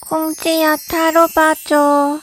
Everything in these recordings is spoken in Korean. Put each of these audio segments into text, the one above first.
꽁지야 타로 봐줘.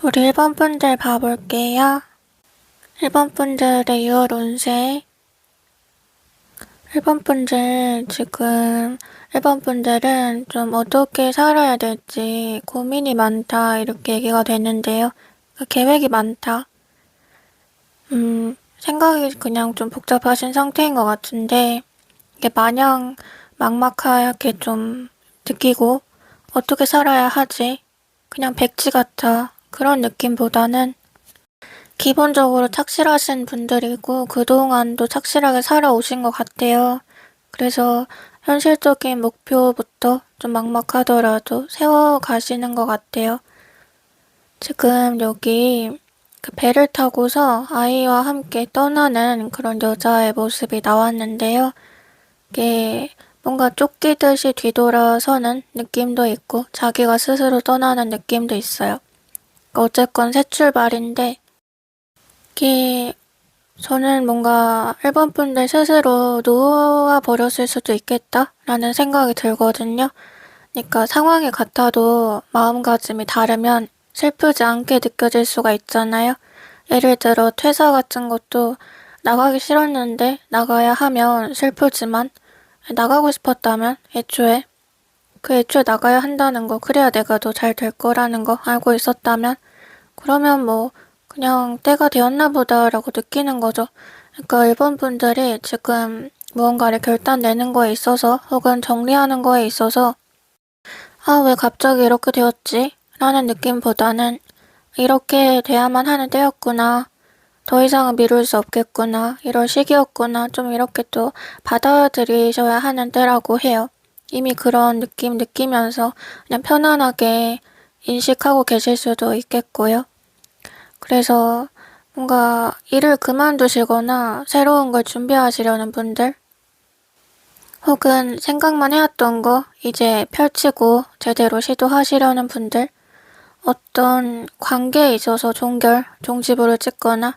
우리 1번 분들 봐볼게요. 1번 분들의 6월 운세. 1번 분들 지금 1번 분들은 좀 어떻게 살아야 될지 고민이 많다 이렇게 얘기가 되는데요. 계획이 많다. 생각이 그냥 좀 복잡하신 상태인 것 같은데 이게 마냥 막막하게 좀 느끼고 어떻게 살아야 하지? 그냥 백지 같아. 그런 느낌보다는 기본적으로 착실하신 분들이고 그동안도 착실하게 살아오신 것 같아요. 그래서 현실적인 목표부터 좀 막막하더라도 세워가시는 것 같아요. 지금 여기 그 배를 타고서 아이와 함께 떠나는 그런 여자의 모습이 나왔는데요. 이게 뭔가 쫓기듯이 뒤돌아서는 느낌도 있고 자기가 스스로 떠나는 느낌도 있어요. 어쨌건 새 출발인데 이게 저는 뭔가 1번 분들 스스로 놓아 버렸을 수도 있겠다라는 생각이 들거든요. 그러니까 상황이 같아도 마음가짐이 다르면 슬프지 않게 느껴질 수가 있잖아요. 예를 들어 퇴사 같은 것도 나가기 싫었는데 나가야 하면 슬프지만 나가고 싶었다면 애초에 나가야 한다는 거, 그래야 내가 더 잘 될 거라는 거 알고 있었다면 그러면 뭐 그냥 때가 되었나 보다라고 느끼는 거죠. 그러니까 일본 분들이 지금 무언가를 결단내는 거에 있어서 혹은 정리하는 거에 있어서 아, 왜 갑자기 이렇게 되었지? 라는 느낌보다는 이렇게 돼야만 하는 때였구나. 더 이상은 미룰 수 없겠구나. 이럴 시기였구나. 좀 이렇게 또 받아들이셔야 하는 때라고 해요. 이미 그런 느낌 느끼면서 그냥 편안하게 인식하고 계실 수도 있겠고요. 그래서 뭔가 일을 그만두시거나 새로운 걸 준비하시려는 분들, 혹은 생각만 해왔던 거 이제 펼치고 제대로 시도하시려는 분들, 어떤 관계에 있어서 종지부를 찍거나,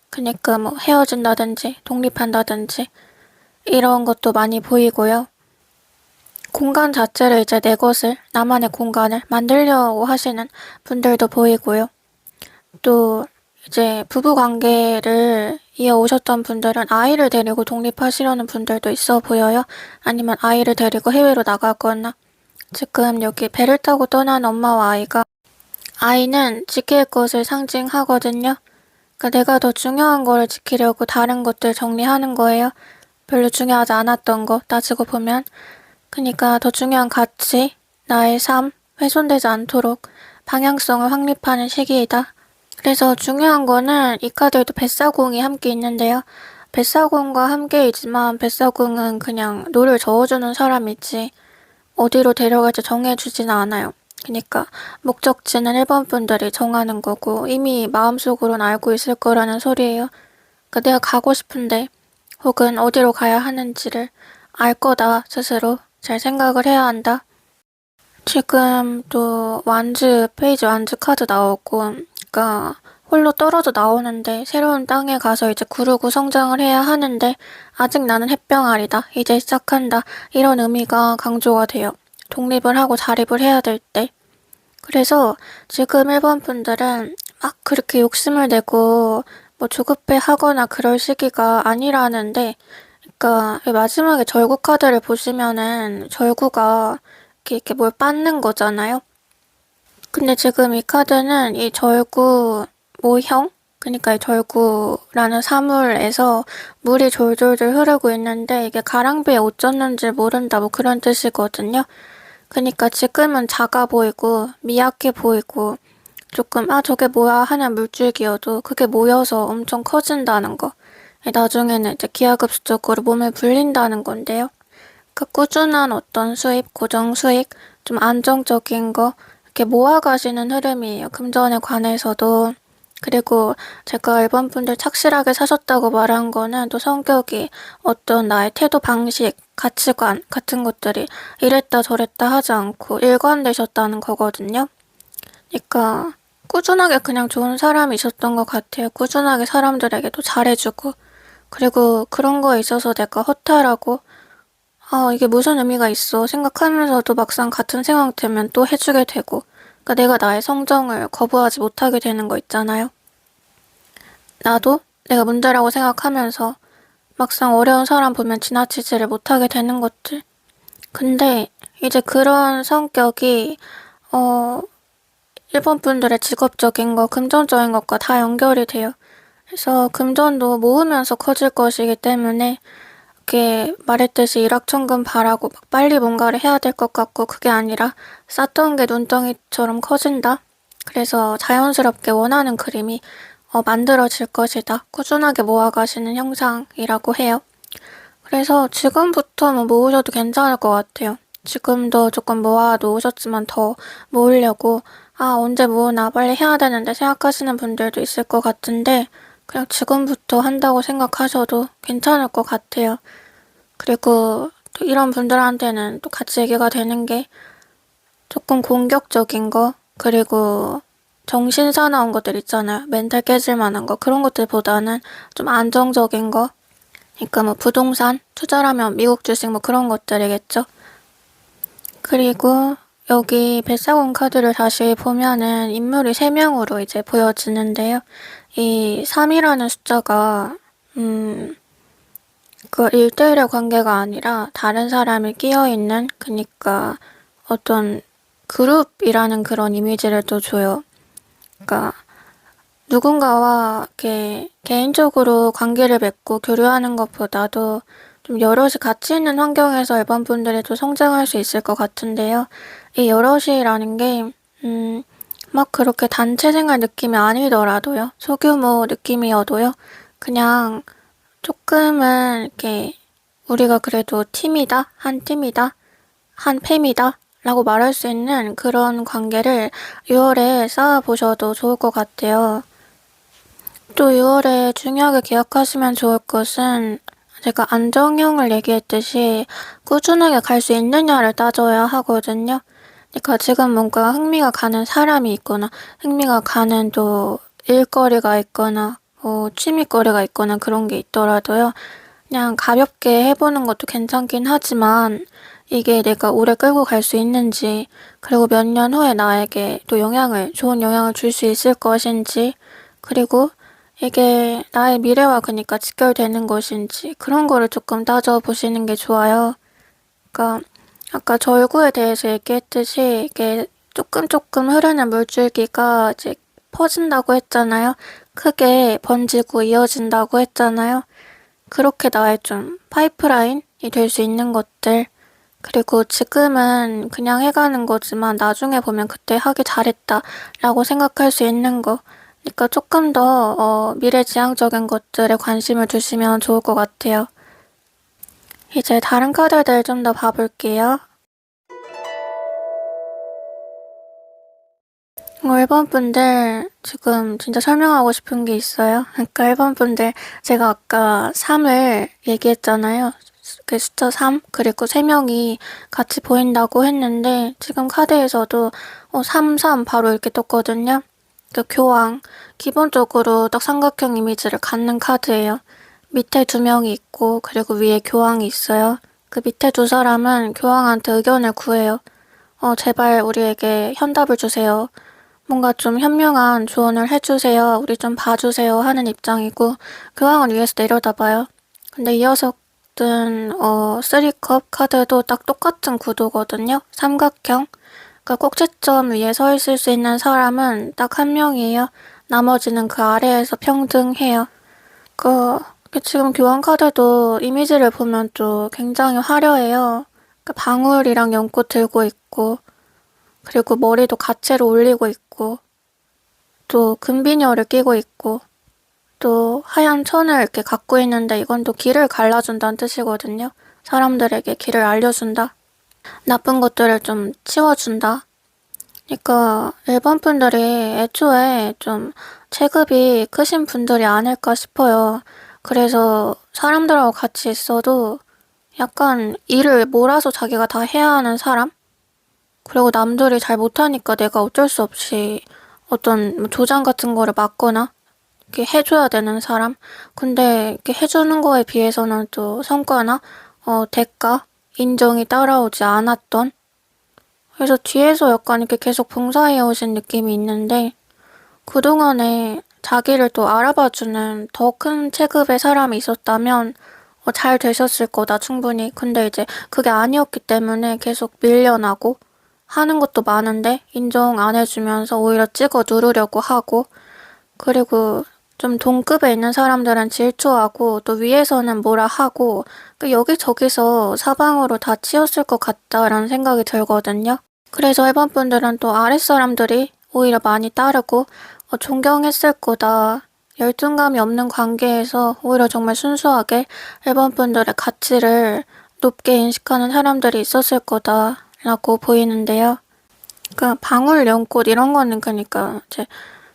그니까 뭐 헤어진다든지 독립한다든지 이런 것도 많이 보이고요. 공간 자체를 이제 내 것을, 나만의 공간을 만들려고 하시는 분들도 보이고요. 또 이제 부부관계를 이어오셨던 분들은 아이를 데리고 독립하시려는 분들도 있어 보여요. 아니면 아이를 데리고 해외로 나가거나. 지금 여기 배를 타고 떠난 엄마와 아이가, 아이는 지킬 것을 상징하거든요. 그러니까 내가 더 중요한 거를 지키려고 다른 것들 정리하는 거예요. 별로 중요하지 않았던 거 따지고 보면. 그러니까 더 중요한 가치, 나의 삶, 훼손되지 않도록 방향성을 확립하는 시기이다. 그래서 중요한 거는 이 카드에도 뱃사공이 함께 있는데요. 뱃사공과 함께이지만 뱃사공은 그냥 노를 저어주는 사람이지 어디로 데려갈지 정해주지는 않아요. 그러니까 목적지는 일본 분들이 정하는 거고 이미 마음속으로는 알고 있을 거라는 소리예요. 그러니까 내가 가고 싶은데 혹은 어디로 가야 하는지를 알 거다 스스로 잘 생각을 해야 한다. 지금 또 페이지 완즈 카드 나오고, 그러니까 홀로 떨어져 나오는데 새로운 땅에 가서 이제 구르고 성장을 해야 하는데 아직 나는 햇병아리다. 이제 시작한다. 이런 의미가 강조가 돼요. 독립을 하고 자립을 해야 될 때. 그래서 지금 일본 분들은 막 그렇게 욕심을 내고 뭐 조급해 하거나 그럴 시기가 아니라는데, 그러니까 마지막에 절구 카드를 보시면은 절구가 이렇게 뭘 빻는 거잖아요. 근데 지금 이 카드는 이 절구 모형? 그러니까 이 절구라는 사물에서 물이 졸졸졸 흐르고 있는데 이게 가랑비에 옷 젖는지 모른다 뭐 그런 뜻이거든요. 그러니까 지금은 작아 보이고 미약해 보이고 조금 저게 뭐야 하는 물줄기여도 그게 모여서 엄청 커진다는 거. 나중에는 이제 기하급수적으로 몸을 불린다는 건데요. 그 꾸준한 어떤 수입, 고정 수익, 좀 안정적인 거 이렇게 모아가시는 흐름이에요. 금전에 관해서도. 그리고 제가 일본 분들 착실하게 사셨다고 말한 거는 또 성격이 어떤 나의 태도 방식, 가치관 같은 것들이 이랬다 저랬다 하지 않고 일관되셨다는 거거든요. 그러니까 꾸준하게 그냥 좋은 사람이셨던 것 같아요. 꾸준하게 사람들에게도 잘해주고. 그리고 그런 거에 있어서 내가 허탈하고 이게 무슨 의미가 있어 생각하면서도 막상 같은 상황 되면 또 해주게 되고, 그러니까 내가 나의 성정을 거부하지 못하게 되는 거 있잖아요. 나도 내가 문제라고 생각하면서 막상 어려운 사람 보면 지나치지를 못하게 되는 것들. 근데 이제 그런 성격이 일본 분들의 직업적인 거, 금전적인 것과 다 연결이 돼요. 그래서 금전도 모으면서 커질 것이기 때문에 이렇게 말했듯이 일확천금 바라고 막 빨리 뭔가를 해야 될 것 같고 그게 아니라 쌓던 게 눈덩이처럼 커진다. 그래서 자연스럽게 원하는 그림이 만들어질 것이다. 꾸준하게 모아가시는 형상이라고 해요. 그래서 지금부터 뭐 모으셔도 괜찮을 것 같아요. 지금도 조금 모아 놓으셨지만 더 모으려고 언제 모으나 빨리 해야 되는데 생각하시는 분들도 있을 것 같은데 그냥 지금부터 한다고 생각하셔도 괜찮을 것 같아요. 그리고 또 이런 분들한테는 또 같이 얘기가 되는 게 조금 공격적인 거, 그리고 정신 사나운 것들 있잖아요. 멘탈 깨질 만한 거. 그런 것들보다는 좀 안정적인 거. 그러니까 뭐 부동산, 투자라면 미국 주식 뭐 그런 것들이겠죠. 그리고 여기 뱃사공 카드를 다시 보면은 인물이 3명으로 이제 보여지는데요. 이 3이라는 숫자가 그 1대1의 관계가 아니라 다른 사람이 끼어있는, 그니까 어떤 그룹이라는 그런 이미지를 또 줘요. 그러니까 누군가와 이렇게 개인적으로 관계를 맺고 교류하는 것보다도 좀 여럿이 같이 있는 환경에서 일반 분들이 또 성장할 수 있을 것 같은데요. 이 여럿이라는 게, 막 그렇게 단체 생활 느낌이 아니더라도요. 소규모 느낌이어도요. 그냥 조금은 이렇게 우리가 그래도 팀이다, 한 팀이다, 한 팸이다 라고 말할 수 있는 그런 관계를 6월에 쌓아보셔도 좋을 것 같아요. 또 6월에 중요하게 기억하시면 좋을 것은 제가 안정형을 얘기했듯이 꾸준하게 갈 수 있느냐를 따져야 하거든요. 그러니까 지금 뭔가 흥미가 가는 사람이 있거나 흥미가 가는 또 일거리가 있거나 취미거리가 있거나 그런 게 있더라도요. 그냥 가볍게 해보는 것도 괜찮긴 하지만 이게 내가 오래 끌고 갈 수 있는지, 그리고 몇 년 후에 나에게 또 좋은 영향을 줄 수 있을 것인지, 그리고 이게 나의 미래와 그러니까 직결되는 것인지 그런 거를 조금 따져보시는 게 좋아요. 그러니까 아까 절구에 대해서 얘기했듯이 이게 조금 흐르는 물줄기가 이제 퍼진다고 했잖아요. 크게 번지고 이어진다고 했잖아요. 그렇게 나의 좀 파이프라인이 될 수 있는 것들. 그리고 지금은 그냥 해가는 거지만 나중에 보면 그때 하기 잘했다 라고 생각할 수 있는 거. 그러니까 조금 더 미래지향적인 것들에 관심을 두시면 좋을 것 같아요. 이제 다른 카드들 좀 더 봐볼게요. 일본 분들 지금 진짜 설명하고 싶은 게 있어요. 그러니까 일본 분들 제가 아까 3을 얘기했잖아요. 그 숫자 3, 그리고 3명이 같이 보인다고 했는데 지금 카드에서도 3, 3 바로 이렇게 떴거든요. 그 교황, 기본적으로 딱 삼각형 이미지를 갖는 카드예요. 밑에 2명이 있고 그리고 위에 교황이 있어요. 그 밑에 2사람은 교황한테 의견을 구해요. 제발 우리에게 현답을 주세요. 뭔가 좀 현명한 조언을 해주세요. 우리 좀 봐주세요. 하는 입장이고, 교황은 위에서 내려다봐요. 근데 이 녀석은, 3컵 카드도 딱 똑같은 구도거든요. 삼각형. 그러니까 꼭지점 위에 서 있을 수 있는 사람은 딱 한 명이에요. 나머지는 그 아래에서 평등해요. 그 지금 교황 카드도 이미지를 보면 또 굉장히 화려해요. 그 방울이랑 연꽃 들고 있고, 그리고 머리도 가채로 올리고 있고, 또 금비녀를 끼고 있고, 또 하얀 천을 이렇게 갖고 있는데 이건 또 길을 갈라준다는 뜻이거든요. 사람들에게 길을 알려준다. 나쁜 것들을 좀 치워준다. 그러니까 일본 분들이 애초에 좀 체급이 크신 분들이 아닐까 싶어요. 그래서 사람들하고 같이 있어도 약간 일을 몰아서 자기가 다 해야 하는 사람? 그리고 남들이 잘 못하니까 내가 어쩔 수 없이 어떤 뭐 조장 같은 거를 맡거나 이렇게 해줘야 되는 사람. 근데 이렇게 해주는 거에 비해서는 또 성과나 대가, 인정이 따라오지 않았던. 그래서 뒤에서 약간 이렇게 계속 봉사해 오신 느낌이 있는데 그동안에 자기를 또 알아봐주는 더 큰 체급의 사람이 있었다면 잘 되셨을 거다, 충분히. 근데 이제 그게 아니었기 때문에 계속 밀려나고 하는 것도 많은데 인정 안 해주면서 오히려 찍어 누르려고 하고 그리고 좀 동급에 있는 사람들은 질투하고 또 위에서는 뭐라 하고 그 여기저기서 사방으로 다 치였을 것 같다라는 생각이 들거든요. 그래서 일본 분들은 또 아랫사람들이 오히려 많이 따르고 존경했을 거다. 열등감이 없는 관계에서 오히려 정말 순수하게 일본 분들의 가치를 높게 인식하는 사람들이 있었을 거다라고 보이는데요. 그러니까 방울, 연꽃 이런 거는 그러니까 이제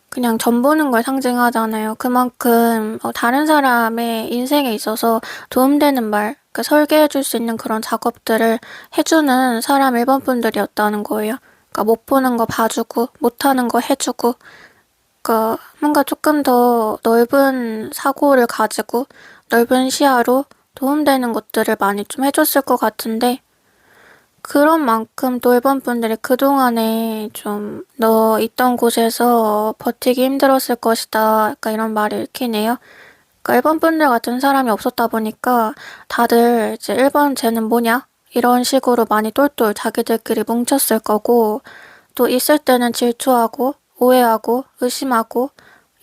그냥 전 보는 걸 상징하잖아요. 그만큼 다른 사람의 인생에 있어서 도움되는 말, 그러니까 설계해줄 수 있는 그런 작업들을 해주는 사람 일본 분들이었다는 거예요. 그러니까 못 보는 거 봐주고 못하는 거 해주고 그러니까 뭔가 조금 더 넓은 사고를 가지고 넓은 시야로 도움되는 것들을 많이 좀 해줬을 것 같은데 그런 만큼 또 일본 분들이 그동안에 좀 너 있던 곳에서 버티기 힘들었을 것이다. 약간 이런 말을 읽히네요. 그러니까 일본 분들 같은 사람이 없었다 보니까 다들 이제 일본 쟤는 뭐냐? 이런 식으로 많이 똘똘 자기들끼리 뭉쳤을 거고 또 있을 때는 질투하고 오해하고 의심하고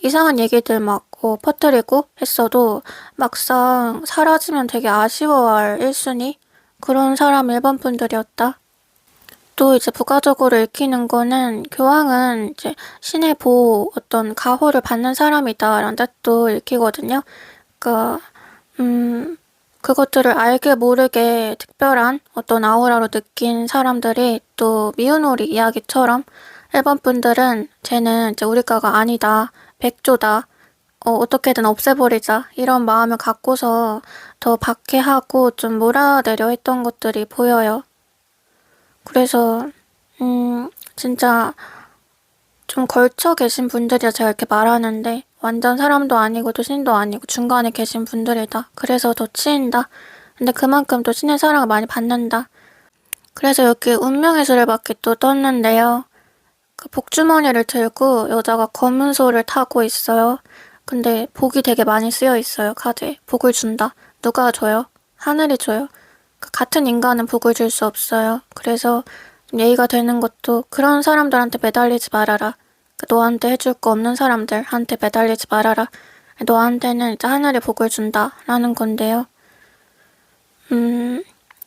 이상한 얘기들 막 퍼뜨리고 했어도 막상 사라지면 되게 아쉬워할 1순위? 그런 사람 일본 분들이었다. 또 이제 부가적으로 읽히는 거는 교황은 이제 신의 보호 어떤 가호를 받는 사람이다라는 뜻도 읽히거든요. 그러니까 그것들을 알게 모르게 특별한 어떤 아우라로 느낀 사람들이 또 미우노리 이야기처럼 일본 분들은 쟤는 이제 우리 과가 아니다. 백조다. 어떻게든 없애버리자. 이런 마음을 갖고서 더 박해하고 좀 몰아내려 했던 것들이 보여요. 그래서, 진짜 좀 걸쳐 계신 분들이라 제가 이렇게 말하는데, 완전 사람도 아니고 또 신도 아니고 중간에 계신 분들이다. 그래서 더 치인다. 근데 그만큼 또 신의 사랑을 많이 받는다. 그래서 여기 운명의 수레바퀴 또 떴는데요. 그 복주머니를 들고 여자가 검은 소를 타고 있어요. 근데 복이 되게 많이 쓰여 있어요, 카드에. 복을 준다. 누가 줘요? 하늘이 줘요. 그 같은 인간은 복을 줄 수 없어요. 그래서 좀 예의가 되는 것도 그런 사람들한테 매달리지 말아라. 그 너한테 해줄 거 없는 사람들한테 매달리지 말아라. 너한테는 이제 하늘이 복을 준다. 라는 건데요.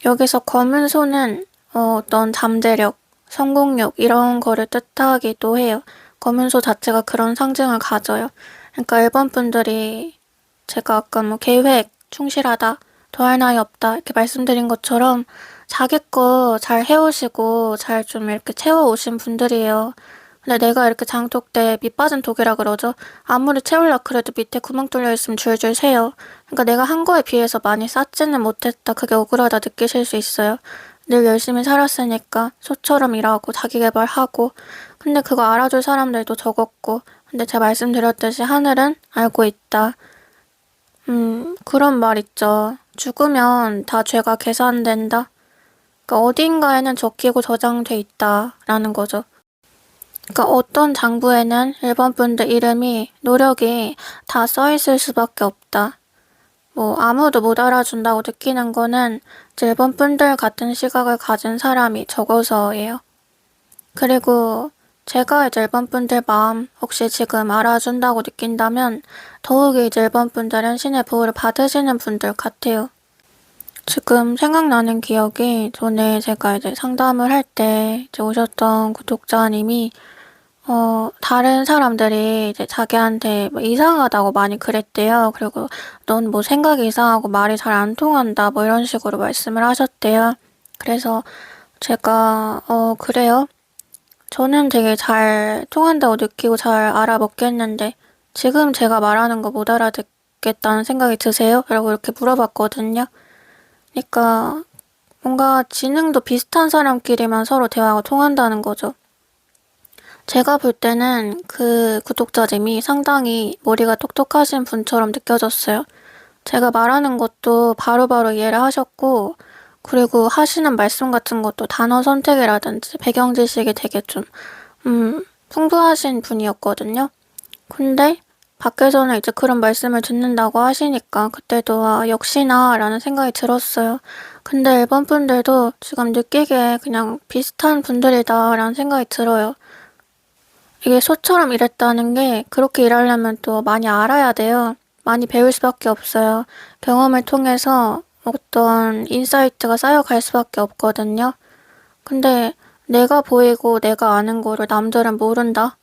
여기서 검은 소는 어떤 잠재력, 성공력 이런 거를 뜻하기도 해요. 검은 소 자체가 그런 상징을 가져요. 그러니까 일본 분들이 제가 아까 뭐 계획, 충실하다, 더할 나위 없다 이렇게 말씀드린 것처럼 자기 거 잘 해오시고 잘 좀 이렇게 채워오신 분들이에요. 근데 내가 이렇게 장독 때 밑 빠진 독이라 그러죠. 아무리 채울라 그래도 밑에 구멍 뚫려 있으면 줄줄 새요. 그러니까 내가 한 거에 비해서 많이 쌓지는 못했다. 그게 억울하다 느끼실 수 있어요. 늘 열심히 살았으니까 소처럼 일하고 자기 개발하고 근데 그거 알아줄 사람들도 적었고 근데 제가 말씀드렸듯이 하늘은 알고 있다. 그런 말 있죠. 죽으면 다 죄가 계산된다. 그러니까 어딘가에는 적히고 저장돼 있다라는 거죠. 그러니까 어떤 장부에는 일본 분들 이름이, 노력이 다 써있을 수밖에 없다. 뭐 아무도 못 알아준다고 느끼는 거는 이제 일본 분들 같은 시각을 가진 사람이 적어서예요. 그리고 제가 이제 일본 분들 마음 혹시 지금 알아준다고 느낀다면 더욱이 이제 일본 분들은 신의 보호를 받으시는 분들 같아요. 지금 생각나는 기억이 전에 제가 이제 상담을 할 때 이제 오셨던 구독자님이 다른 사람들이 이제 자기한테 뭐 이상하다고 많이 그랬대요. 그리고 넌 뭐 생각이 이상하고 말이 잘 안 통한다 뭐 이런 식으로 말씀을 하셨대요. 그래서 제가 그래요? 저는 되게 잘 통한다고 느끼고 잘 알아먹겠는데 지금 제가 말하는 거 못 알아듣겠다는 생각이 드세요? 라고 이렇게 물어봤거든요. 그러니까 뭔가 지능도 비슷한 사람끼리만 서로 대화가 통한다는 거죠. 제가 볼 때는 그 구독자님이 상당히 머리가 똑똑하신 분처럼 느껴졌어요. 제가 말하는 것도 바로바로 이해를 하셨고, 그리고 하시는 말씀 같은 것도 단어 선택이라든지 배경 지식이 되게 좀, 풍부하신 분이었거든요. 근데 밖에서는 이제 그런 말씀을 듣는다고 하시니까 그때도 역시나 라는 생각이 들었어요. 근데 일본 분들도 지금 느끼기에 그냥 비슷한 분들이다 라는 생각이 들어요. 이게 소처럼 일했다는 게 그렇게 일하려면 또 많이 알아야 돼요. 많이 배울 수밖에 없어요. 경험을 통해서 어떤 인사이트가 쌓여갈 수밖에 없거든요. 근데 내가 보이고 내가 아는 거를 남들은 모른다?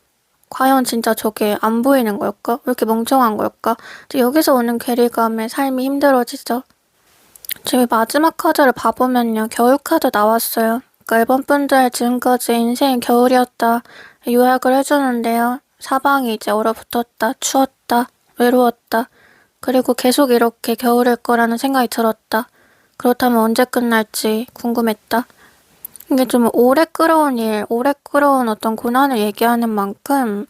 과연 진짜 저게 안 보이는 걸까? 왜 이렇게 멍청한 걸까? 여기서 오는 괴리감에 삶이 힘들어지죠. 지금 마지막 카드를 봐보면요. 겨울 카드 나왔어요. 그러니까 일본 분들 지금까지 인생이 겨울이었다. 요약을 해주는데요. 사방이 이제 얼어붙었다. 추웠다. 외로웠다. 그리고 계속 이렇게 겨울일 거라는 생각이 들었다. 그렇다면 언제 끝날지 궁금했다. 이게 좀 오래 끌어온 일, 오래 끌어온 어떤 고난을 얘기하는 만큼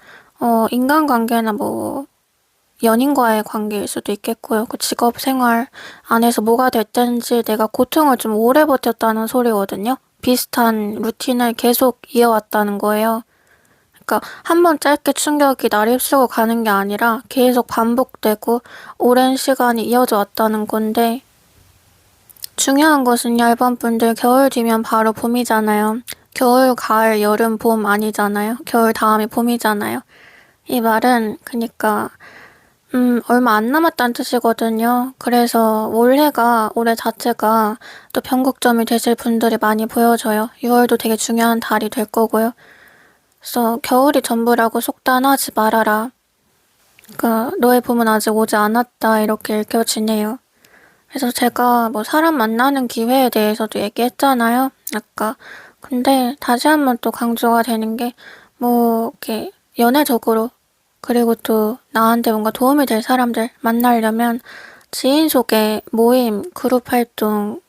인간관계나 뭐 연인과의 관계일 수도 있겠고요. 그 직업 생활 안에서 뭐가 됐든지 내가 고통을 좀 오래 버텼다는 소리거든요. 비슷한 루틴을 계속 이어왔다는 거예요. 그러니까 한 번 짧게 충격이 나를 휩쓰고 가는 게 아니라 계속 반복되고 오랜 시간이 이어져 왔다는 건데 중요한 것은 일본 분들 겨울 뒤면 바로 봄이잖아요. 겨울, 가을, 여름, 봄 아니잖아요. 겨울 다음이 봄이잖아요. 이 말은 그니까 얼마 안 남았다는 뜻이거든요. 그래서 올해 자체가 또 변곡점이 되실 분들이 많이 보여져요. 6월도 되게 중요한 달이 될 거고요. 그래서 겨울이 전부라고 속단하지 말아라. 그러니까 너의 봄은 아직 오지 않았다 이렇게 읽혀지네요. 그래서 제가 뭐 사람 만나는 기회에 대해서도 얘기했잖아요. 아까. 근데 다시 한번 또 강조가 되는 게 뭐 이렇게 연애적으로 그리고 또 나한테 뭔가 도움이 될 사람들 만나려면 지인 소개, 모임, 그룹 활동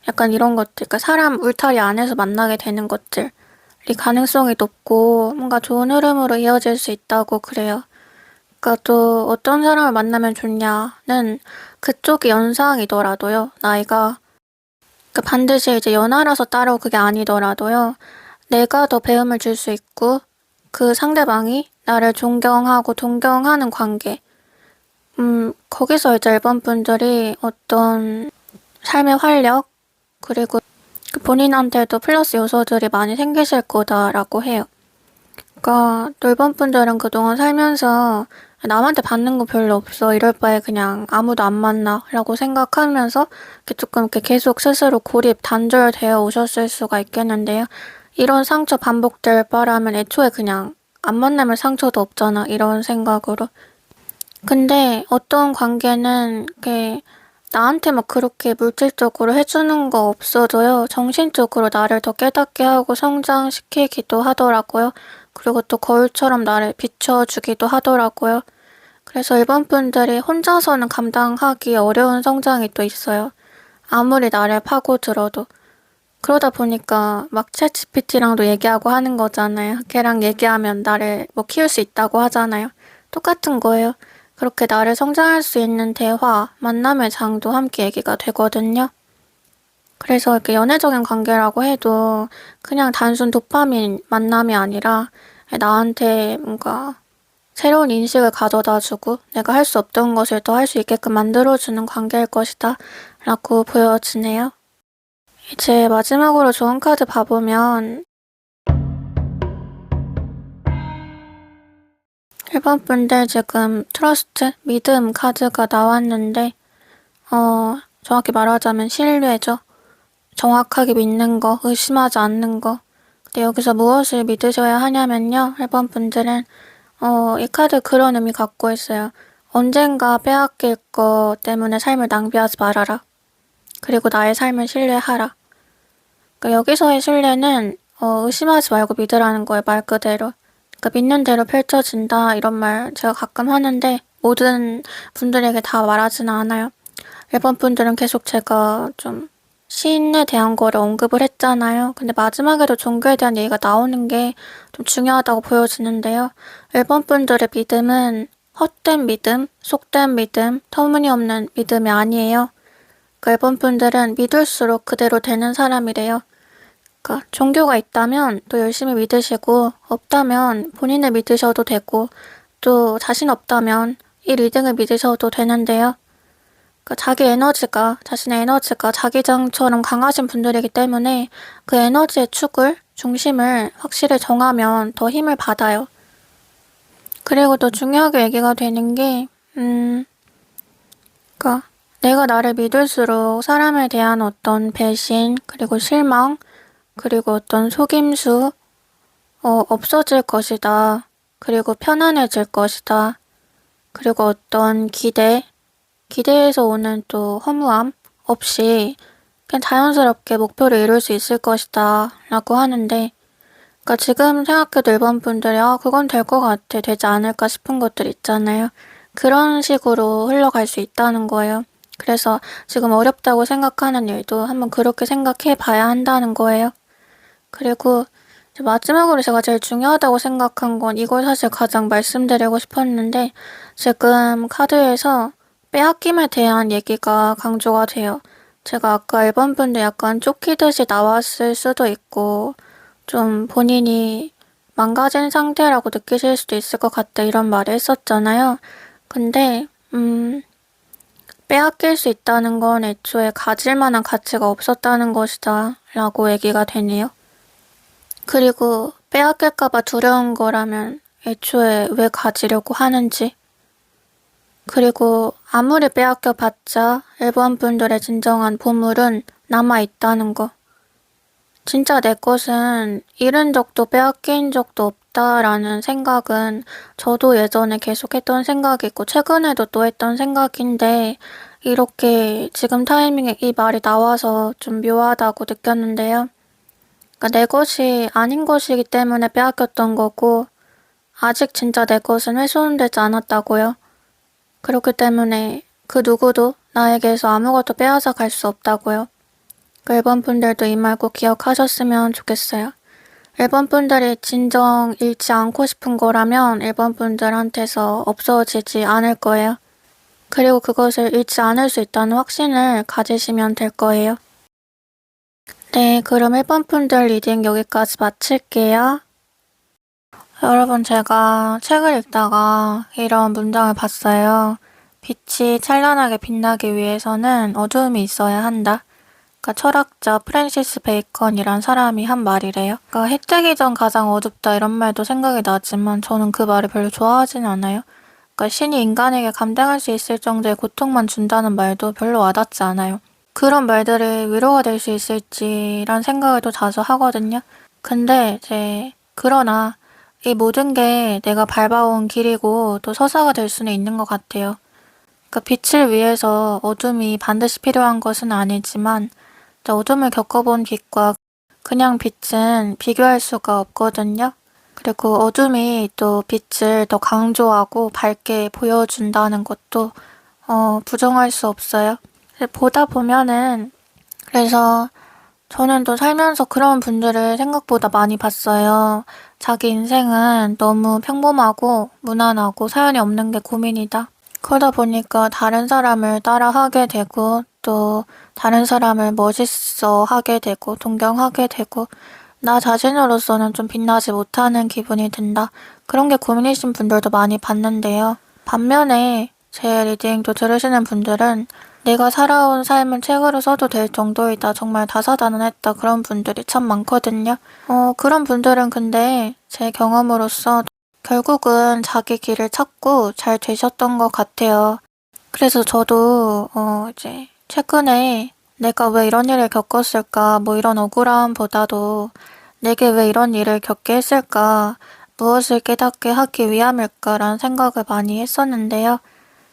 약간 이런 것들 그러니까 사람 울타리 안에서 만나게 되는 것들이 가능성이 높고 뭔가 좋은 흐름으로 이어질 수 있다고 그래요. 그러니까 또 어떤 사람을 만나면 좋냐는 그쪽이 연상이더라도요. 나이가 그러니까 반드시 이제 연하라서 따로 그게 아니더라도요. 내가 더 배움을 줄 수 있고 그 상대방이 나를 존경하고 동경하는 관계. 거기서 이제 일본 분들이 어떤 삶의 활력 그리고 본인한테도 플러스 요소들이 많이 생기실 거다라고 해요. 그러니까 또 일본 분들은 그동안 살면서 남한테 받는 거 별로 없어. 이럴 바에 그냥 아무도 안 만나. 라고 생각하면서 이렇게 조금 이렇게 계속 스스로 고립, 단절되어 오셨을 수가 있겠는데요. 이런 상처 반복될 바라면 애초에 그냥 안 만나면 상처도 없잖아. 이런 생각으로. 근데 어떤 관계는 이렇게 나한테 막 그렇게 물질적으로 해주는 거 없어도요. 정신적으로 나를 더 깨닫게 하고 성장시키기도 하더라고요. 그리고 또 거울처럼 나를 비춰주기도 하더라고요. 그래서 일본 분들이 혼자서는 감당하기 어려운 성장이 또 있어요. 아무리 나를 파고들어도. 그러다 보니까 막 챗GPT랑도 얘기하고 하는 거잖아요. 걔랑 얘기하면 나를 뭐 키울 수 있다고 하잖아요. 똑같은 거예요. 그렇게 나를 성장할 수 있는 대화, 만남의 장도 함께 얘기가 되거든요. 그래서 이렇게 연애적인 관계라고 해도 그냥 단순 도파민 만남이 아니라 나한테 뭔가 새로운 인식을 가져다주고 내가 할 수 없던 것을 더 할 수 있게끔 만들어주는 관계일 것이다 라고 보여지네요. 이제 마지막으로 좋은 카드 봐보면 1번 분들 지금 트러스트, 믿음 카드가 나왔는데 정확히 말하자면 신뢰죠. 정확하게 믿는 거, 의심하지 않는 거. 근데 여기서 무엇을 믿으셔야 하냐면요. 1번 분들은 이 카드 그런 의미 갖고 있어요. 언젠가 빼앗길 거 때문에 삶을 낭비하지 말아라. 그리고 나의 삶을 신뢰하라. 그러니까 여기서의 신뢰는 의심하지 말고 믿으라는 거예요. 말 그대로. 그러니까 믿는 대로 펼쳐진다 이런 말 제가 가끔 하는데 모든 분들에게 다 말하지는 않아요. 일본 분들은 계속 제가 좀 신에 대한 거를 언급을 했잖아요. 근데 마지막에도 종교에 대한 얘기가 나오는 게 좀 중요하다고 보여지는데요. 일본 분들의 믿음은 헛된 믿음, 속된 믿음, 터무니없는 믿음이 아니에요. 그러니까 일본 분들은 믿을수록 그대로 되는 사람이래요. 그러니까 종교가 있다면 또 열심히 믿으시고 없다면 본인을 믿으셔도 되고 또 자신 없다면 이 리딩을 믿으셔도 되는데요. 그러니까 자신의 에너지가 자기장처럼 강하신 분들이기 때문에 그 에너지의 축을, 중심을 확실히 정하면 더 힘을 받아요. 그리고 또 중요하게 얘기가 되는 게, 그러니까 내가 나를 믿을수록 사람에 대한 어떤 배신, 그리고 실망, 그리고 어떤 속임수, 없어질 것이다. 그리고 편안해질 것이다. 그리고 어떤 기대에서 오는 또 허무함 없이 그냥 자연스럽게 목표를 이룰 수 있을 것이다 라고 하는데 그러니까 지금 생각해도 일본 분들이 그건 될 것 같아 되지 않을까 싶은 것들 있잖아요. 그런 식으로 흘러갈 수 있다는 거예요. 그래서 지금 어렵다고 생각하는 일도 한번 그렇게 생각해 봐야 한다는 거예요. 그리고 마지막으로 제가 제일 중요하다고 생각한 건 이걸 사실 가장 말씀드리고 싶었는데 지금 카드에서 빼앗김에 대한 얘기가 강조가 돼요. 제가 아까 1번 분도 약간 쫓기듯이 나왔을 수도 있고 좀 본인이 망가진 상태라고 느끼실 수도 있을 것 같다 이런 말을 했었잖아요. 근데 빼앗길 수 있다는 건 애초에 가질 만한 가치가 없었다는 것이다 라고 얘기가 되네요. 그리고 빼앗길까봐 두려운 거라면 애초에 왜 가지려고 하는지. 그리고 아무리 빼앗겨봤자 일본 분들의 진정한 보물은 남아있다는 거. 진짜 내 것은 잃은 적도 빼앗긴 적도 없다라는 생각은 저도 예전에 계속 했던 생각이고 최근에도 또 했던 생각인데 이렇게 지금 타이밍에 이 말이 나와서 좀 묘하다고 느꼈는데요. 그러니까 내 것이 아닌 것이기 때문에 빼앗겼던 거고 아직 진짜 내 것은 훼손되지 않았다고요. 그렇기 때문에 그 누구도 나에게서 아무것도 빼앗아 갈 수 없다고요. 그 일본 분들도 이 말 꼭 기억하셨으면 좋겠어요. 일본 분들이 진정 잃지 않고 싶은 거라면 일본 분들한테서 없어지지 않을 거예요. 그리고 그것을 잃지 않을 수 있다는 확신을 가지시면 될 거예요. 네, 그럼 1번 분들 리딩 여기까지 마칠게요. 여러분, 제가 책을 읽다가 이런 문장을 봤어요. 빛이 찬란하게 빛나기 위해서는 어두움이 있어야 한다. 그러니까 철학자 프랜시스 베이컨이란 사람이 한 말이래요. 그러니까 해 뜨기 전 가장 어둡다 이런 말도 생각이 나지만 저는 그 말을 별로 좋아하지는 않아요. 그러니까 신이 인간에게 감당할 수 있을 정도의 고통만 준다는 말도 별로 와닿지 않아요. 그런 말들이 위로가 될 수 있을지란 생각을 또 자주 하거든요. 근데 그러나 이 모든 게 내가 밟아온 길이고 또 서사가 될 수는 있는 것 같아요. 그러니까 빛을 위해서 어둠이 반드시 필요한 것은 아니지만 어둠을 겪어본 빛과 그냥 빛은 비교할 수가 없거든요. 그리고 어둠이 또 빛을 더 강조하고 밝게 보여준다는 것도 부정할 수 없어요. 보다 보면은 그래서 저는 또 살면서 그런 분들을 생각보다 많이 봤어요. 자기 인생은 너무 평범하고 무난하고 사연이 없는 게 고민이다. 그러다 보니까 다른 사람을 따라하게 되고 또 다른 사람을 멋있어 하게 되고 동경하게 되고 나 자신으로서는 좀 빛나지 못하는 기분이 든다. 그런 게 고민이신 분들도 많이 봤는데요. 반면에 제 리딩도 들으시는 분들은 내가 살아온 삶은 책으로 써도 될 정도이다. 정말 다사다난했다. 그런 분들이 참 많거든요. 그런 분들은 근데 제 경험으로서 결국은 자기 길을 찾고 잘 되셨던 것 같아요. 그래서 저도 이제 최근에 내가 왜 이런 일을 겪었을까, 뭐 이런 억울함보다도 내게 왜 이런 일을 겪게 했을까, 무엇을 깨닫게 하기 위함일까라는 생각을 많이 했었는데요.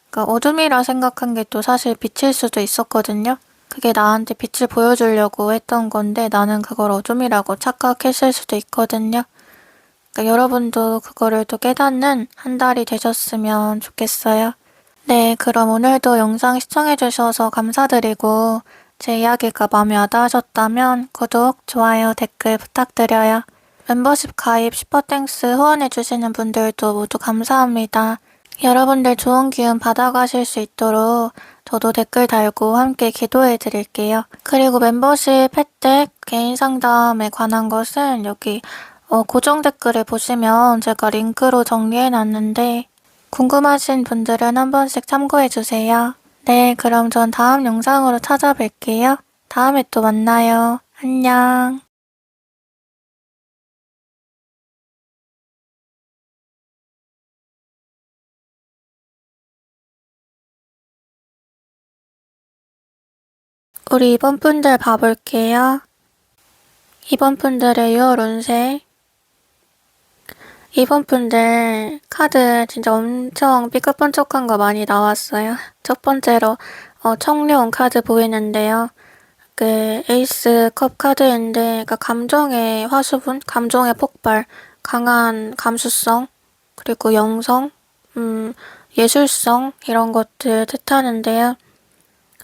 그러니까 어둠이라 생각한 게 또 사실 빛일 수도 있었거든요. 그게 나한테 빛을 보여주려고 했던 건데 나는 그걸 어둠이라고 착각했을 수도 있거든요. 그러니까 여러분도 그거를 또 깨닫는 한 달이 되셨으면 좋겠어요. 네, 그럼 오늘도 영상 시청해주셔서 감사드리고 제 이야기가 마음에 와닿으셨다면 구독, 좋아요, 댓글 부탁드려요. 멤버십 가입, 슈퍼땡스 후원해주시는 분들도 모두 감사합니다. 여러분들 좋은 기운 받아가실 수 있도록 저도 댓글 달고 함께 기도해드릴게요. 그리고 멤버십 혜택, 개인 상담에 관한 것은 여기 고정 댓글을 보시면 제가 링크로 정리해놨는데 궁금하신 분들은 한 번씩 참고해주세요. 네, 그럼 전 다음 영상으로 찾아뵐게요. 다음에 또 만나요. 안녕. 우리 이번 분들 봐볼게요. 이번 분들의 6월 운세. 이번 분들 카드 진짜 엄청 삐까뻔쩍한 거 많이 나왔어요. 첫 번째로 청룡 카드 보이는데요. 그 에이스 컵 카드인데 그러니까 감정의 화수분, 감정의 폭발, 강한 감수성, 그리고 영성, 예술성 이런 것들 뜻하는데요.